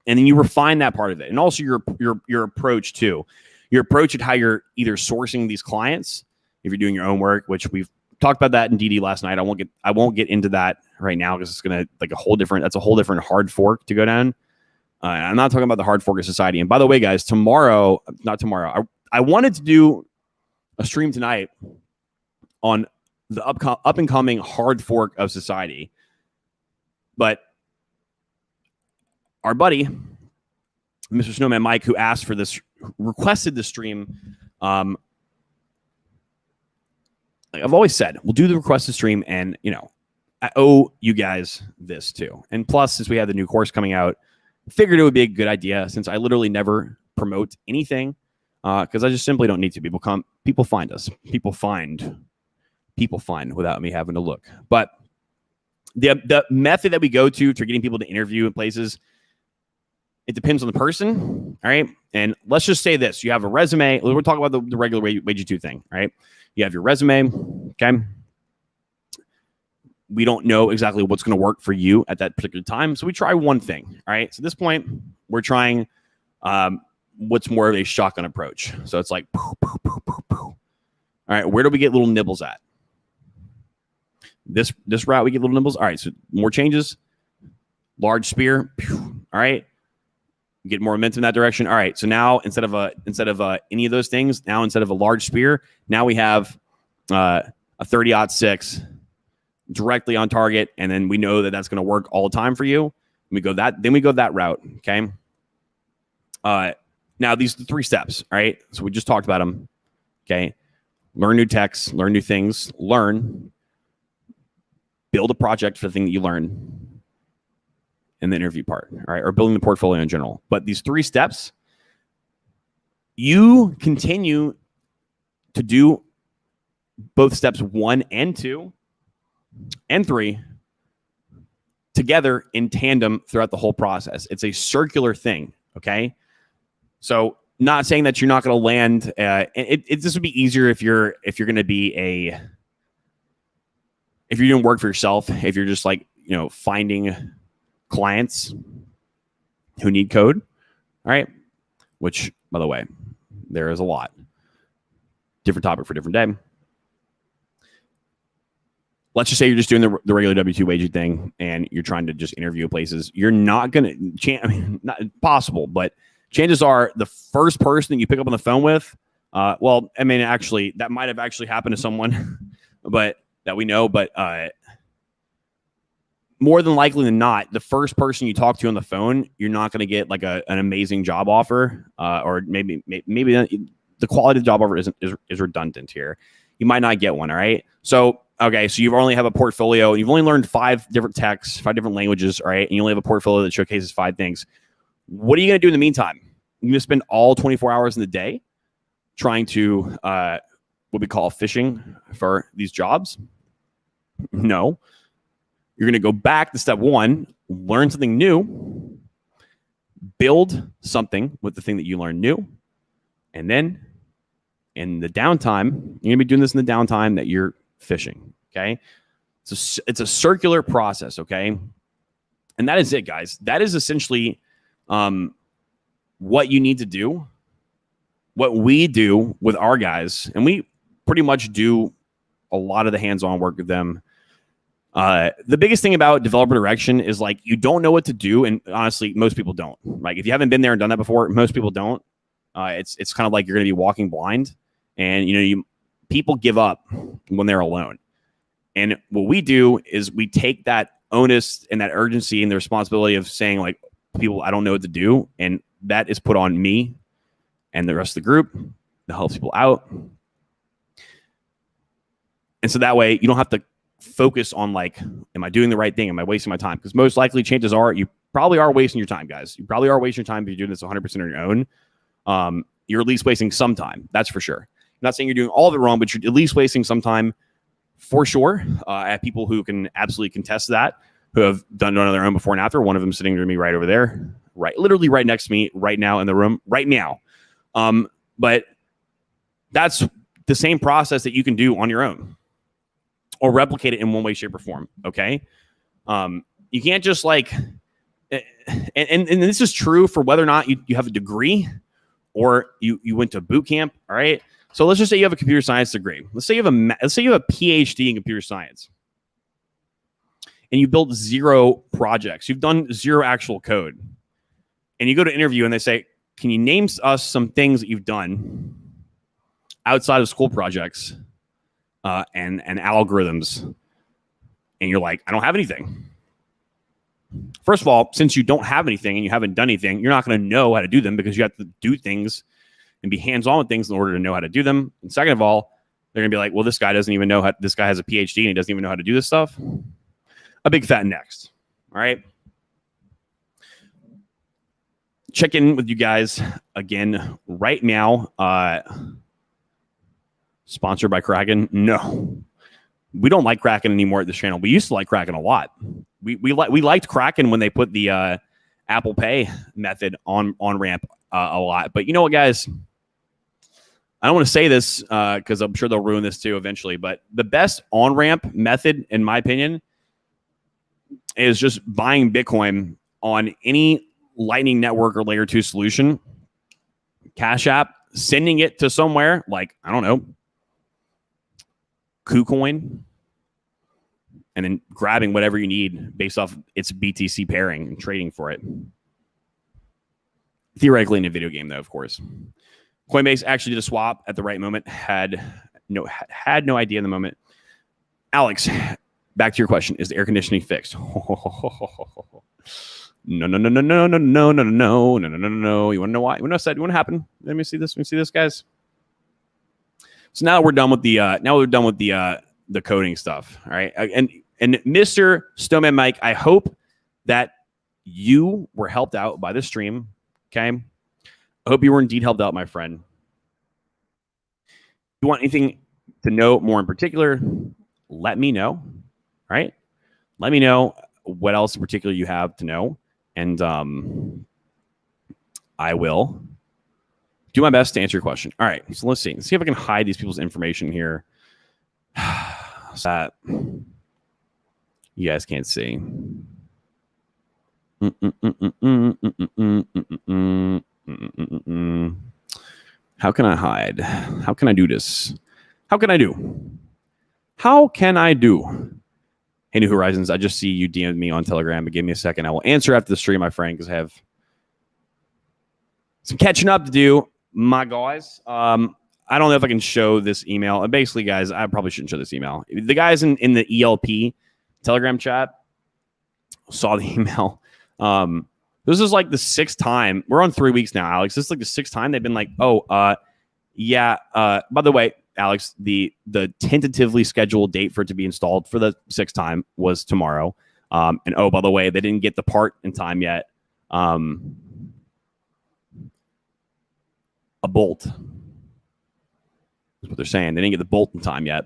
Speaker 2: And then you refine that part of it. And also your approach too. Your approach at how you're either sourcing these clients, if you're doing your own work, which we've talked about that in DD last night. I won't get into that right now because it's gonna that's a whole different hard fork to go down. I'm not talking about the hard fork of society. And by the way, guys, I wanted to do a stream tonight on the up and coming hard fork of society, but our buddy, Mr. Snowmanmike, who asked for this, requested the stream. I've always said we'll do the requested stream, and I owe you guys this too. And plus, since we have the new course coming out, figured it would be a good idea since I literally never promote anything because I just simply don't need to. People find us. People find without me having to look. But the method that we go to getting people to interview in places, it depends on the person, all right? And let's just say this. You have a resume. We're talking about the regular wage 2 thing, right? You have your resume, okay? We don't know exactly what's going to work for you at that particular time, so we try one thing, all right? So at this point, we're trying what's more of a shotgun approach. So it's like, poo, poo, poo, poo, poo. All right, where do we get little nibbles at? This route, we get little nibbles. All right, so more changes. Large spear, all right? Get more momentum in that direction. All right, so now instead of any of those things, now instead of a large spear, now we have a 30-06 directly on target, and then we know that that's going to work all the time for you. We go that route. Okay. Now these are the 3 steps. All right. So we just talked about them. Okay. Learn new texts, learn new things, build a project for the thing that you learn. In the interview part, all right, or building the portfolio in general. But these 3 steps, you continue to do both steps 1 and 2 and 3 together in tandem throughout the whole process. It's a circular thing, okay? So not saying that you're not going to land. This would be easier if you're going to be if you're doing work for yourself, if you're just like, finding clients who need code, all right? Which, by the way, there is a lot. Different topic for a different day. Let's just say you're just doing the regular W-2 wage thing and you're trying to just interview places. You're not going to, not possible, but chances are the first person that you pick up on the phone with, actually, that might have actually happened to someone, but that we know, but more than likely than not, the first person you talk to on the phone, you're not going to get like an amazing job offer, or maybe the quality of the job offer is redundant here. You might not get one. All right. So, okay. So you only have a portfolio and you've only learned 5 different texts, 5 different languages. All right. And you only have a portfolio that showcases 5 things. What are you going to do in the meantime? You're going to spend all 24 hours in the day trying to, what we call fishing for these jobs? No. You're going to go back to step 1, learn something new, build something with the thing that you learned new, and then in the downtime, you're going to be doing this in the downtime that you're fishing, okay? It's a circular process, okay? And that is it, guys. That is essentially what you need to do, what we do with our guys, and we pretty much do a lot of the hands-on work with them The biggest thing about developer direction is like you don't know what to do, and honestly, most people don't. Like if you haven't been there and done that before, most people don't. It's kind of like you're going to be walking blind, and people give up when they're alone. And what we do is we take that onus and that urgency and the responsibility of saying like, people, I don't know what to do, and that is put on me and the rest of the group that helps people out. And so that way you don't have to focus on like, am I doing the right thing? Am I wasting my time? Because most likely chances are you probably are wasting your time, guys. You probably are wasting your time if you're doing this 100% on your own. You're at least wasting some time. That's for sure. I'm not saying you're doing all of it wrong, but you're at least wasting some time for sure. I have people who can absolutely contest that, who have done it on their own before and after. One of them sitting to me right over there, literally right next to me right now in the room right now. But that's the same process that you can do on your own or replicate it in one way, shape, or form. Okay. You can't just like, and this is true for whether or not you have a degree or you went to boot camp. All right. So let's just say you have a computer science degree. Let's say you have a PhD in computer science, and you built 0 projects. You've done 0 actual code, and you go to interview, and they say, "Can you name us some things that you've done outside of school projects and algorithms?" And you're like, "I don't have anything." First of all, since you don't have anything and you haven't done anything, you're not going to know how to do them because you have to do things and be hands-on with things in order to know how to do them. And second of all, they're going to be like, well, this guy doesn't even know how, this guy has a PhD and he doesn't even know how to do this stuff. A big fat next. All right. Check in with you guys again right now. Sponsored by Kraken? No. We don't like Kraken anymore at this channel. We used to like Kraken a lot. We liked Kraken when they put the Apple Pay method on ramp a lot. But you know what, guys? I don't want to say this because I'm sure they'll ruin this too eventually. But the best on-ramp method, in my opinion, is just buying Bitcoin on any Lightning Network or Layer 2 solution, Cash App, sending it to somewhere like, I don't know, KuCoin, and then grabbing whatever you need based off its BTC pairing and trading for it. Theoretically in a video game, though, of course. Coinbase actually did a swap at the right moment. Had no idea in the moment. Alex, back to your question: is the air conditioning fixed? No. You want to know why? You want to know what happened? Let me see this. Guys. So now we're done with the coding stuff. All right, and Mr. Snowmanmike, I hope that you were helped out by the stream. Okay. I hope you were indeed helped out, my friend. If you want anything to know more in particular, let me know. All right. Let me know what else in particular you have to know. And I will do my best to answer your question. All right. So let's see. Let's see if I can hide these people's information here so that you guys can't see. How can I hide? How can I do this? How can I do? Hey, New Horizons, I just see you DM'd me on Telegram, but give me a second. I will answer after the stream, my friend, because I have some catching up to do, my guys. I don't know if I can show this email. Basically, guys, I probably shouldn't show this email. The guys in the ELP Telegram chat saw the email. This is like the 6th time. We're on 3 weeks now, Alex. This is like the 6th time they've been like, yeah. By the way, Alex, the tentatively scheduled date for it to be installed for the 6th time was tomorrow. And by the way, they didn't get the part in time yet. A bolt is what they're saying. They didn't get the bolt in time yet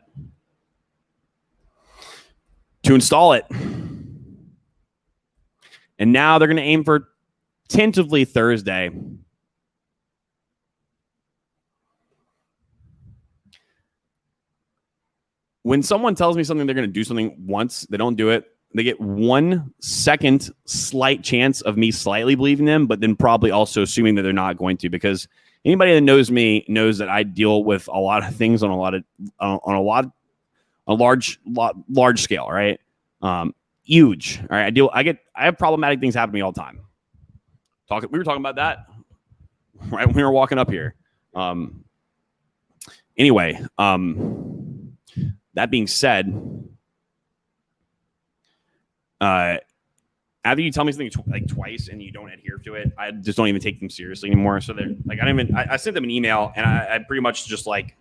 Speaker 2: to install it. And now they're going to aim for tentatively Thursday. When someone tells me something, they're going to do something once, they don't do it. They get 1 second slight chance of me slightly believing them, but then probably also assuming that they're not going to, because anybody that knows me knows that I deal with a lot of things on a large scale, right? Huge. All right. I have problematic things happen to me all the time. We were talking about that right when we were walking up here. Anyway, that being said, after you tell me something like twice and you don't adhere to it, I just don't even take them seriously anymore. So they're like, I sent them an email and I pretty much just like,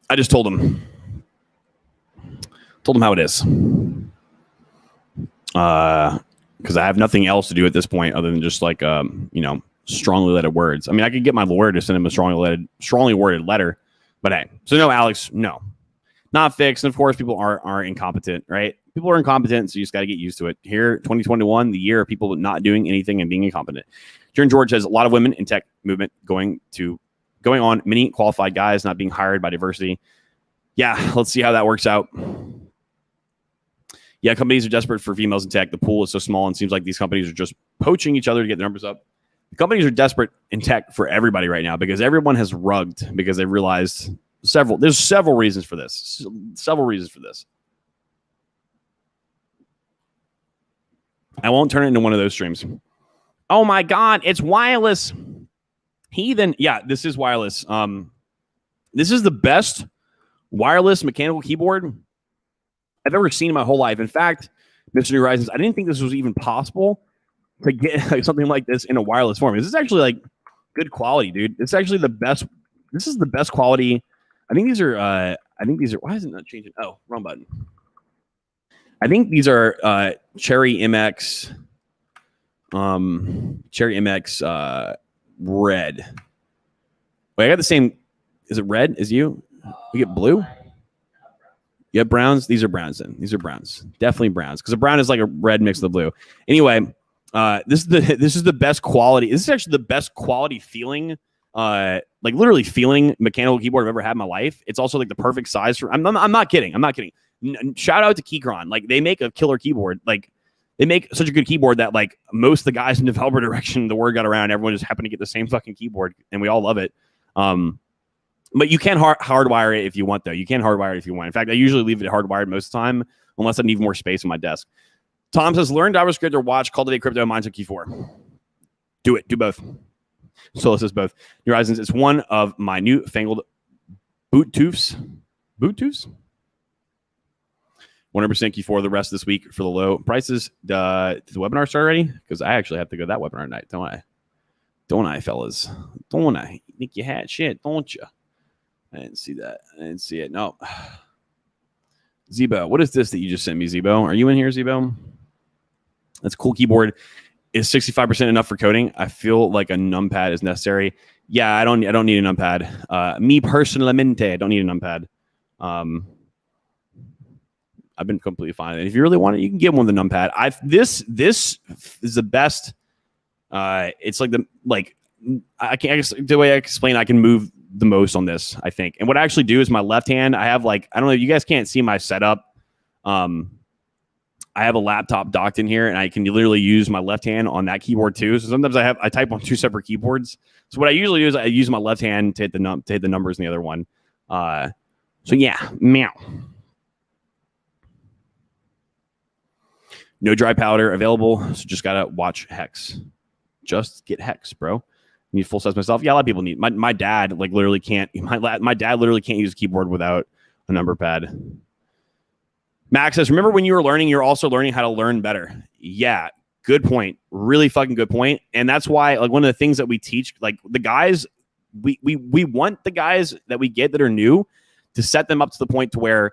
Speaker 2: I just told them how it is. Because I have nothing else to do at this point other than just like, strongly worded words. I mean, I could get my lawyer to send him a strongly worded letter, but hey, so no, Alex, no, not fixed. And of course, people are incompetent, right? People are incompetent, so you just got to get used to it. Here, 2021, the year of people not doing anything and being incompetent. Jaron George has a lot of women in tech movement going on. Many qualified guys not being hired by diversity. Yeah, let's see how that works out. Yeah, companies are desperate for females in tech. The pool is so small and seems like these companies are just poaching each other to get their numbers up. The companies are desperate in tech for everybody right now because everyone has rugged because they realized there's several reasons for this. I won't turn it into one of those streams. Oh my God, it's wireless. Heathen. Yeah, this is wireless. This is the best wireless mechanical keyboard I've ever seen in my whole life. In fact, Mr. New Horizons, I didn't think this was even possible to get like something like this in a wireless form. This is actually like good quality, dude. It's actually the best. This is the best quality. I think these are. Why is it not changing? Oh, wrong button. I think these are Cherry MX. Cherry MX red. Wait, I got the same. Is it red as you? You get blue. You have browns. These are browns. Then these are browns. Definitely browns because a brown is like a red mixed with blue. Anyway, this is the best quality. This is actually the best quality feeling. Like literally feeling mechanical keyboard I've ever had in my life. It's also like the perfect size for. I'm not kidding. Shout out to Keychron. Like they make a killer keyboard. Like they make such a good keyboard that like most of the guys in developer direction, the word got around. Everyone just happened to get the same fucking keyboard, and we all love it. But you can hardwire it if you want, though. You can hardwire it if you want. In fact, I usually leave it hardwired most of the time, unless I need more space on my desk. Tom says, learn JavaScript or watch Call Today Crypto. Mine's a Key 4. Do it. Do both. Solo says both. New Horizons, it's one of my newfangled boot toofs. Boot toofs? 100% Key 4 the rest of this week for the low prices. Did the webinar start already? Because I actually have to go to that webinar tonight, don't I? Don't I, fellas? Don't I? You think you had shit, don't you? I didn't see that. I didn't see it. No. Zebo, what is this that you just sent me, Zebo? Are you in here, Zebo? That's a cool keyboard. Is 65% enough for coding? I feel like a numpad is necessary. Yeah, I don't need a numpad. Me personalmente, I don't need a numpad. I've been completely fine. And if you really want it, you can get one with a numpad. This is the best. It's like the way I explain, I can move the most on this, I think. And what I actually do is my left hand, I have like, I don't know, you guys can't see my setup. I have a laptop docked in here and I can literally use my left hand on that keyboard too. So sometimes I type on two separate keyboards. So what I usually do is I use my left hand to hit the numbers in the other one. So yeah, meow. No dry powder available. So just gotta watch Hex. Just get Hex, bro. Need full sets myself. Yeah, a lot of people need. My dad like literally can't. My dad literally can't use a keyboard without a number pad. Max says, remember when you were learning, you're also learning how to learn better. Yeah, good point. Really fucking good point. And that's why like one of the things that we teach, like the guys, we want the guys that we get that are new to set them up to the point to where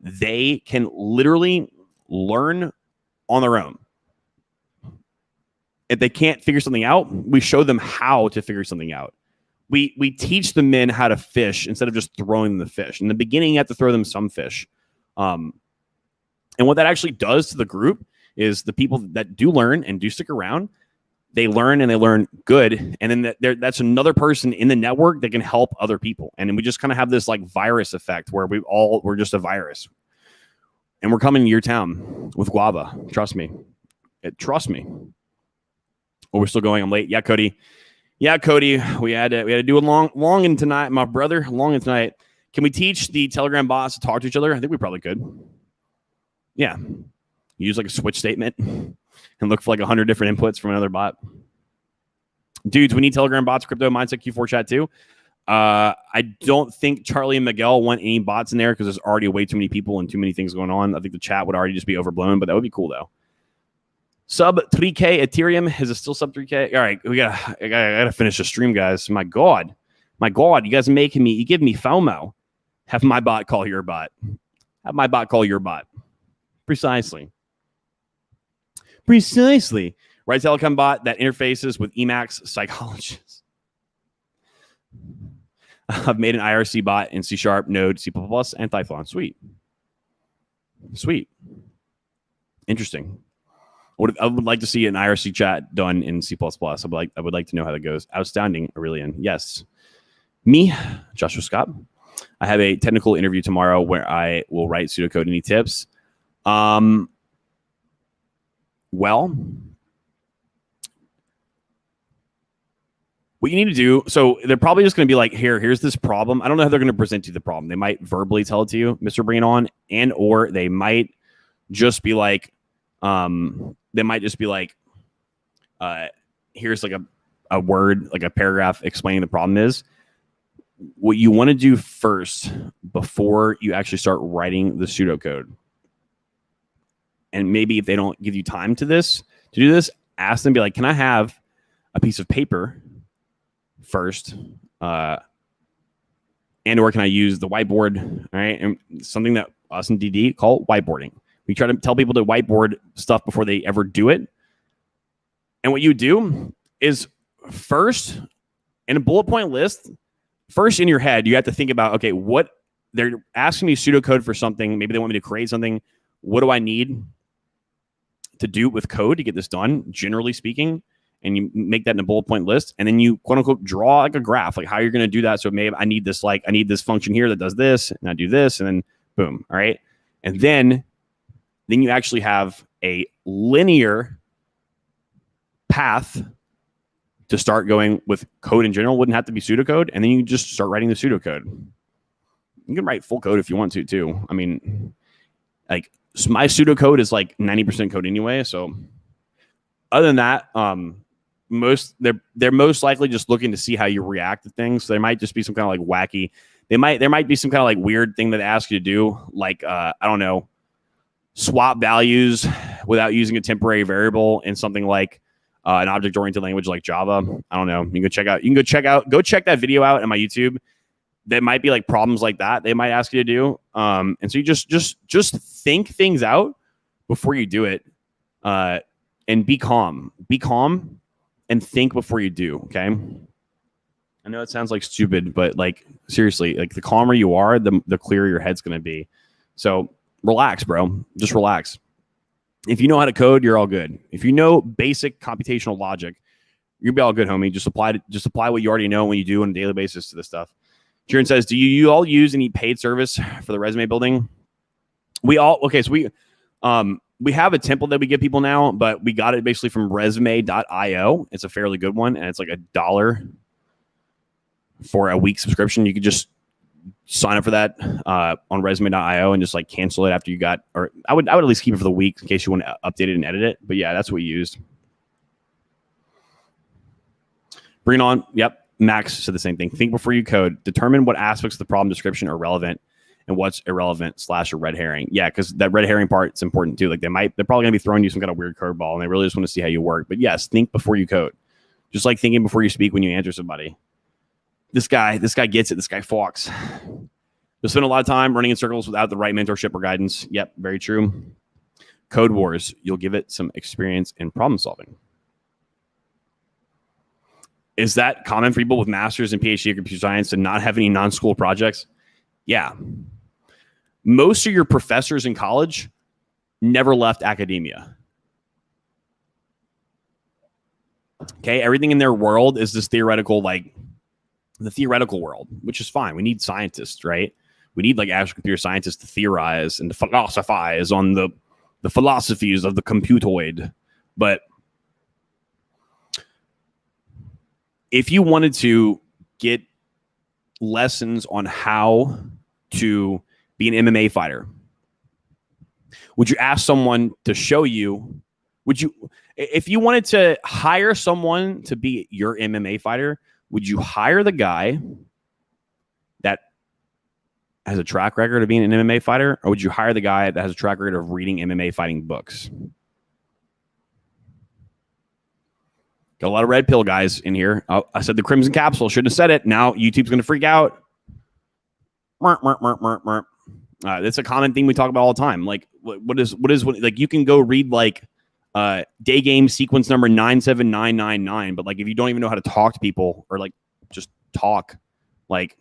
Speaker 2: they can literally learn on their own. If they can't figure something out, we show them how to figure something out. We teach the men how to fish instead of just throwing them the fish. In the beginning, you have to throw them some fish. And what that actually does to the group is the people that do learn and do stick around, they learn and they learn good. And then that's another person in the network that can help other people. And then we just kind of have this like virus effect where we're just a virus. And we're coming to your town with Guava. Trust me. Trust me. Oh, we're still going. I'm late. Yeah, Cody. We had to do a long in tonight, my brother. Long in tonight. Can we teach the Telegram bots to talk to each other? I think we probably could. Yeah. You use like a switch statement and look for like 100 different inputs from another bot. Dudes, we need Telegram bots, crypto mindset Q4 chat too. I don't think Charlie and Miguel want any bots in there because there's already way too many people and too many things going on. I think the chat would already just be overblown, but that would be cool though. Sub 3K Ethereum. Is it still sub 3K? All right, I gotta finish the stream, guys. My God, you guys are making me. You give me FOMO. Have my bot call your bot. Have my bot call your bot. Precisely. Right telecom bot that interfaces with Emacs psychologists. I've made an IRC bot in C#, Node, C++, and Python. Sweet. Interesting. I would like to see an IRC chat done in C++. I would like to know how that goes. Outstanding, Aurelian. Yes. Me, Joshua Scott. I have a technical interview tomorrow where I will write pseudocode. Any tips? Well, what you need to do, so they're probably just going to be like, here's this problem. I don't know how they're going to present you the problem. They might verbally tell it to you, Mr. Bring It On, and or they might just be like, here's like a word, like a paragraph explaining the problem is. What you want to do first before you actually start writing the pseudocode, and maybe if they don't give you time to do this, ask them, be like, can I have a piece of paper first, and or can I use the whiteboard? All right, and something that us in DD call whiteboarding. We try to tell people to whiteboard stuff before they ever do it. And what you do is first, in a bullet point list, first in your head, you have to think about, okay, what they're asking me pseudocode for something. Maybe they want me to create something. What do I need to do with code to get this done, generally speaking? And you make that in a bullet point list. And then you, quote unquote, draw like a graph, like how you're going to do that. So maybe I need this function here that does this, and I do this, and then boom. All right. And then you actually have a linear path to start going with code in general. Wouldn't have to be pseudocode. And then you just start writing the pseudocode. You can write full code if you want to too. I mean, like my pseudocode is like 90% code anyway. So other than that, they're most likely just looking to see how you react to things. So there might just be some kind of like wacky. There might be some kind of like weird thing that they ask you to do. Like, I don't know, swap values without using a temporary variable in something like an object-oriented language like Java. I don't know. You can go check that video out on my YouTube. There might be like problems like that they might ask you to do. And so you just think things out before you do it, and be calm. Be calm and think before you do. Okay. I know it sounds like stupid, but like seriously, like the calmer you are, the clearer your head's going to be. So relax, bro. Just relax. If you know how to code, you're all good. If you know basic computational logic, you'll be all good, homie. Just apply what you already know when you do on a daily basis to this stuff. Kieran says, do you all use any paid service for the resume building? So we have a template that we give people now, but we got it basically from resume.io. It's a fairly good one, and it's like $1 for a week subscription. You could just sign up for that on resume.io and just like cancel it after you got, or I would at least keep it for the week in case you want to update it and edit it. But yeah, that's what we used. Bring it on. Yep. Max said the same thing. Think before you code. Determine what aspects of the problem description are relevant and what's irrelevant / a red herring. Yeah, because that red herring part is important too. Like they're probably gonna be throwing you some kind of weird curveball, and they really just want to see how you work. But yes, think before you code. Just like thinking before you speak when you answer somebody. This guy gets it. This guy Fox. You'll spend a lot of time running in circles without the right mentorship or guidance. Yep, very true. Code Wars. You'll give it some experience in problem solving. Is that common for people with masters and PhD in computer science to not have any non-school projects? Yeah. Most of your professors in college never left academia. Okay, everything in their world is this theoretical, like the theoretical world, which is fine. We need scientists, right? We need like actual computer scientists to theorize and to philosophize on the philosophies of the computoid. But if you wanted to get lessons on how to be an MMA fighter, Would you ask someone to show you? Would you, if you wanted to hire someone to be your MMA fighter, would you hire the guy that has a track record of being an MMA fighter, or would you hire the guy that has a track record of reading MMA fighting books? Got a lot of red pill guys in here. Oh, I said the Crimson Capsule. Shouldn't have said it. Now YouTube's going to freak out. That's a common thing we talk about all the time. Like, what is like, you can go read like day game sequence number 97999, but like if you don't even know how to talk to people or like just talk, like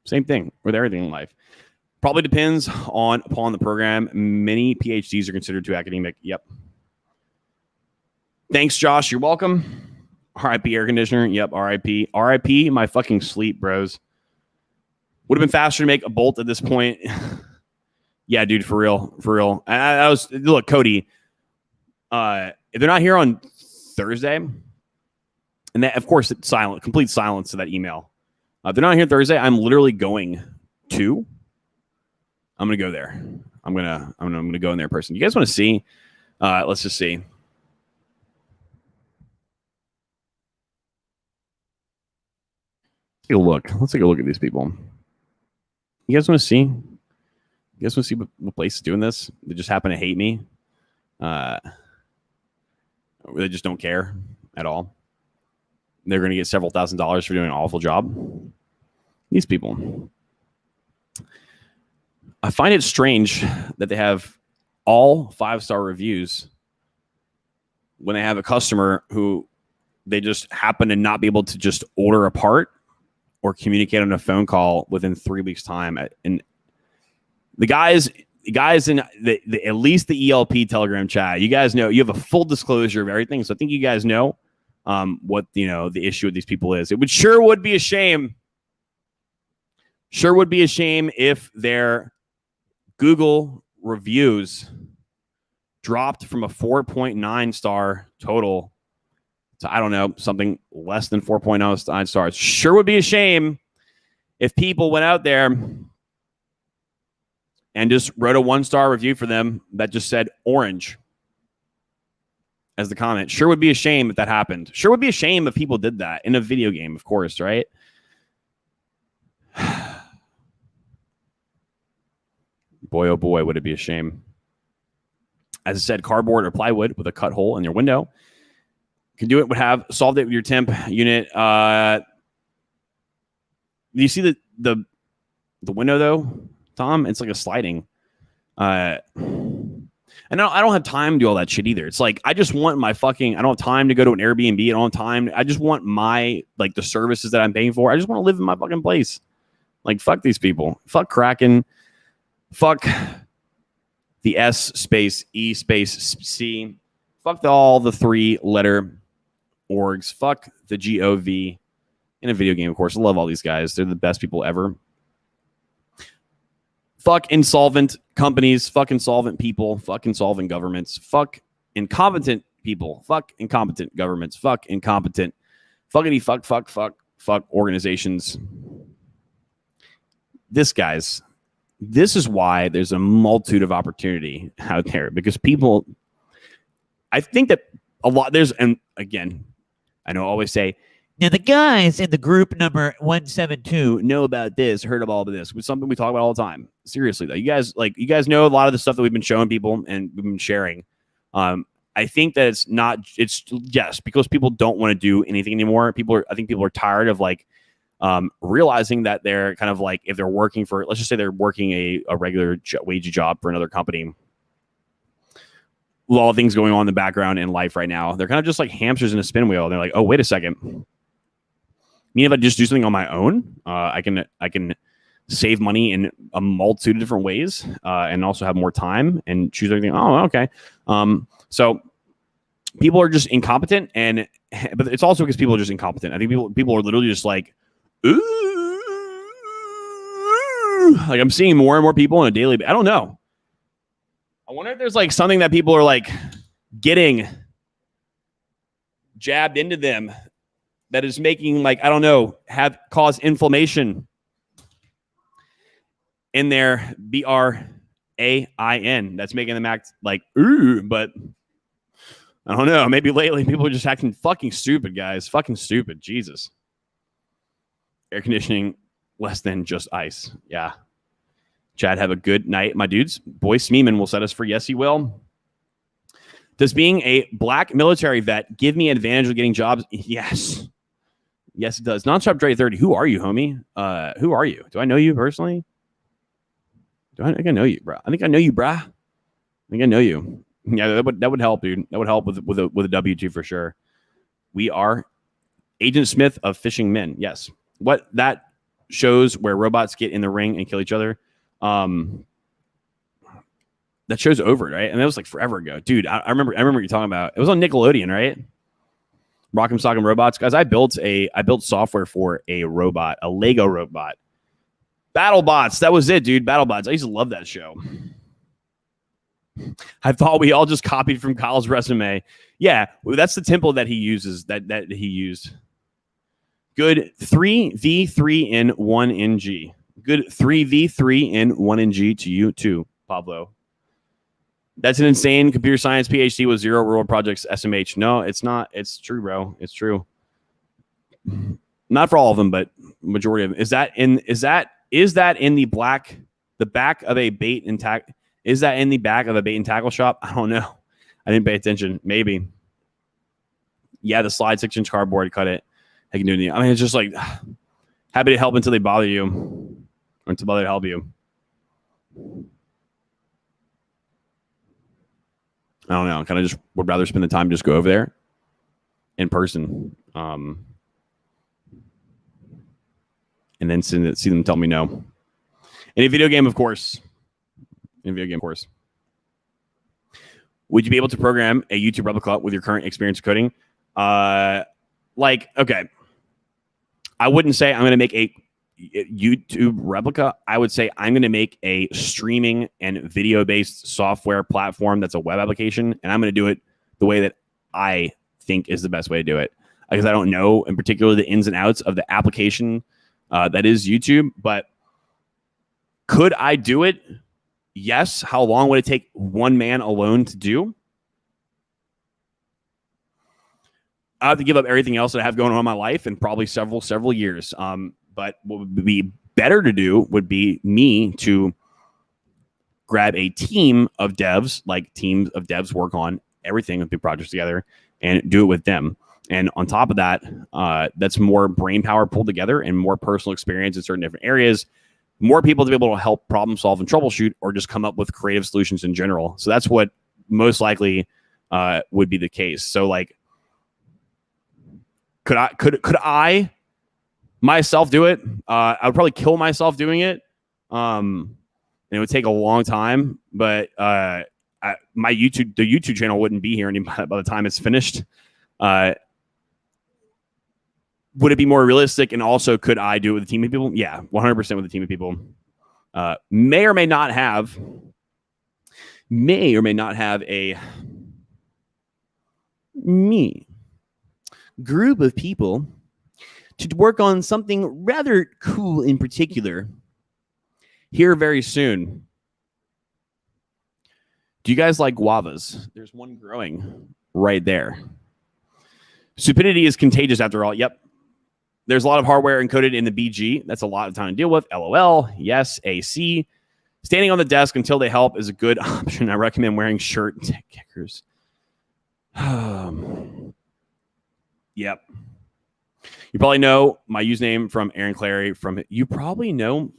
Speaker 2: same thing with everything in life. Probably depends upon the program. Many PhDs are considered too academic. Yep. Thanks, Josh. You're welcome. RIP air conditioner. Yep. RIP. RIP my fucking sleep, bros. Would have been faster to make a bolt at this point. Yeah, dude, for real. For real. I was, look, Cody, if they're not here on Thursday, and that, of course, it's silent, complete silence to that email. If they're not here Thursday, I'm literally going to. I'm gonna go there. I'm gonna go in there in person. You guys want to see? Let's just see. Take a look. Let's take a look at these people. You guys want to see? You guys want to see what place is doing this? They just happen to hate me. They just don't care at all. They're going to get several $1,000s for doing an awful job. These people. I find it strange that they have all 5-star reviews when they have a customer who they just happen to not be able to just order a part or communicate on a phone call within 3 weeks' time. And the guys in at least the ELP Telegram chat, you guys know, you have a full disclosure of everything. So I think you guys know what, the issue with these people is. It sure would be a shame. Sure would be a shame if their Google reviews dropped from a 4.9 star total to, I don't know, something less than 4.9 stars. Sure would be a shame if people went out there and just wrote a 1-star review for them that just said orange as the comment. Sure would be a shame if that happened. Sure would be a shame if people did that in a video game, of course, right? Boy, oh boy, would it be a shame. As I said, cardboard or plywood with a cut hole in your window. Can do it, would have solved it with your temp unit. Do you see the window though, Tom? It's like a sliding. And I don't have time to do all that shit either. It's like I just want my fucking. I don't have time to go to an Airbnb. I don't have time. I just want my the services that I'm paying for. I just want to live in my fucking place. Like fuck these people. Fuck Kraken. Fuck the S space E space C. Fuck all the 3-letter orgs. Fuck the GOV in a video game, of course. I love all these guys. They're the best people ever. Fuck insolvent companies. Fuck insolvent people. Fuck insolvent governments. Fuck incompetent people. Fuck incompetent governments. Fuck incompetent. Fuckity fuck organizations. This is why there's a multitude of opportunity out there, because people, I think that a lot and again, I know I always say, now the guys in the group number 172 know about this, heard of all of this. It's something we talk about all the time. Seriously though, you guys know a lot of the stuff that we've been showing people and we've been sharing. I think that it's yes, because people don't want to do anything anymore. I think people are tired of realizing that they're kind of if they're working for, let's just say they're working a regular wage job for another company, with all the things going on in the background in life right now, they're kind of just like hamsters in a spin wheel. And they're like, oh, wait a second. If I just do something on my own, I can save money in a multitude of different ways, and also have more time and choose everything. Oh, okay. So people are just incompetent, but it's also because people are just incompetent. I think people are literally just like, ooh, I'm seeing more and more people on a daily. I don't know. I wonder if there's something that people are getting jabbed into them that is making cause inflammation. in there, BRAIN. That's making them act like, ooh, but I don't know. Maybe lately people are just acting fucking stupid, guys. Fucking stupid. Jesus. Air conditioning less than just ice. Yeah. Chad, have a good night, my dudes. Boy Smeeman will set us free. Yes, he will. Does being a black military vet give me an advantage of getting jobs? Yes. Yes, it does. Nonstop Dre 30. Who are you, homie? Who are you? Do I know you personally? I think I know you, bro. I think I know you, bruh. I think I know you. Yeah, that would help, dude. That would help with a W2 for sure. We are Agent Smith of Fishing Men. Yes. What that shows where robots get in the ring and kill each other. That show's over, right? And that was like forever ago, dude. I remember what you're talking about. It was on Nickelodeon, right? Rock'em Sock'em Robots, guys. I built software for a robot, a Lego robot. BattleBots. That was it, dude. BattleBots. I used to love that show. I thought we all just copied from Kyle's resume. Yeah, that's the template that he uses. That he used. Good 3v3 in 1ng. Good 3v3 in 1ng to you too, Pablo. That's an insane computer science PhD with 0 world projects SMH. No, it's not. It's true, bro. It's true. Not for all of them, but majority of them. Is that in the back of a bait and tackle? Is that in the back of a bait and tackle shop? I don't know. I didn't pay attention. Maybe. Yeah, the slide 6-inch cardboard cut it. I can do anything. I mean, it's just like happy to help until they bother you, or until bother to help you. I don't know. Kind of just would rather spend the time just go over there in person, and then see them tell me no. In a video game, of course. Would you be able to program a YouTube replica with your current experience coding? Okay. I wouldn't say I'm going to make a YouTube replica. I would say I'm going to make a streaming and video-based software platform that's a web application, and I'm going to do it the way that I think is the best way to do it. Because I don't know, in particular, the ins and outs of the application that is YouTube. But could I do it? Yes. How long would it take one man alone to do? I have to give up everything else that I have going on in my life in probably several years. But what would be better to do would be me to grab a team of devs, like teams of devs work on everything with big projects together and do it with them. And on top of that, that's more brain power pulled together and more personal experience in certain different areas. More people to be able to help problem solve and troubleshoot or just come up with creative solutions in general. So that's what most likely would be the case. So like, could I myself do it? I would probably kill myself doing it. And it would take a long time, but the YouTube channel wouldn't be here by the time it's finished. Would it be more realistic? And also, could I do it with a team of people? Yeah, 100% with a team of people. May or may not have a group of people to work on something rather cool in particular here very soon. Do you guys like guavas? There's one growing right there. Stupidity is contagious after all. Yep. There's a lot of hardware encoded in the BG. That's a lot of time to deal with. LOL. Yes. AC. Standing on the desk until they help is a good option. I recommend wearing shirt and tech kickers. Yep. You probably know my username from Aaron Clary you probably know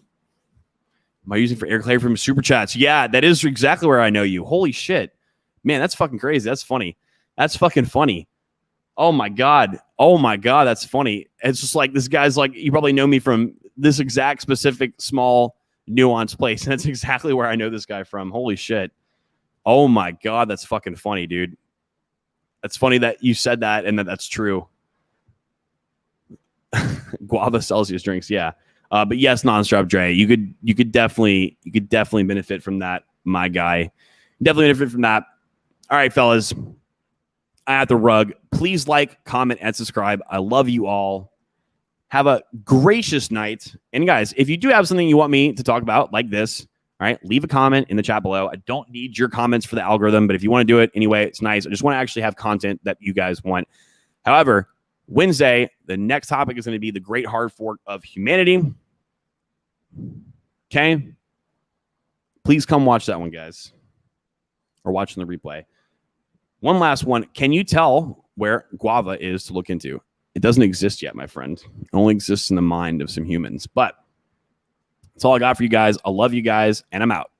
Speaker 2: my username for Aaron Clary from Super Chats. Yeah, that is exactly where I know you. Holy shit. Man, that's fucking crazy. That's funny. That's fucking funny. Oh my God. That's funny. It's just like this guy's like, you probably know me from this exact specific small nuanced place. And that's exactly where I know this guy from. Holy shit. Oh my God. That's fucking funny, dude. It's funny that you said that and that's true. Guava Celsius drinks, yeah. But yes, Nonstop Dre, you could definitely benefit from that, my guy. Definitely benefit from that. All right, fellas. I have the rug. Please like, comment, and subscribe. I love you all. Have a gracious night. And guys, if you do have something you want me to talk about like this, all right, leave a comment in the chat below. I don't need your comments for the algorithm, but if you want to do it anyway, it's nice. I just want to actually have content that you guys want. However, Wednesday, the next topic is going to be the great hard fork of humanity. Okay? Please come watch that one, guys. Or watching the replay. One last one. Can you tell where guava is to look into? It doesn't exist yet, my friend. It only exists in the mind of some humans. But that's all I got for you guys. I love you guys, and I'm out.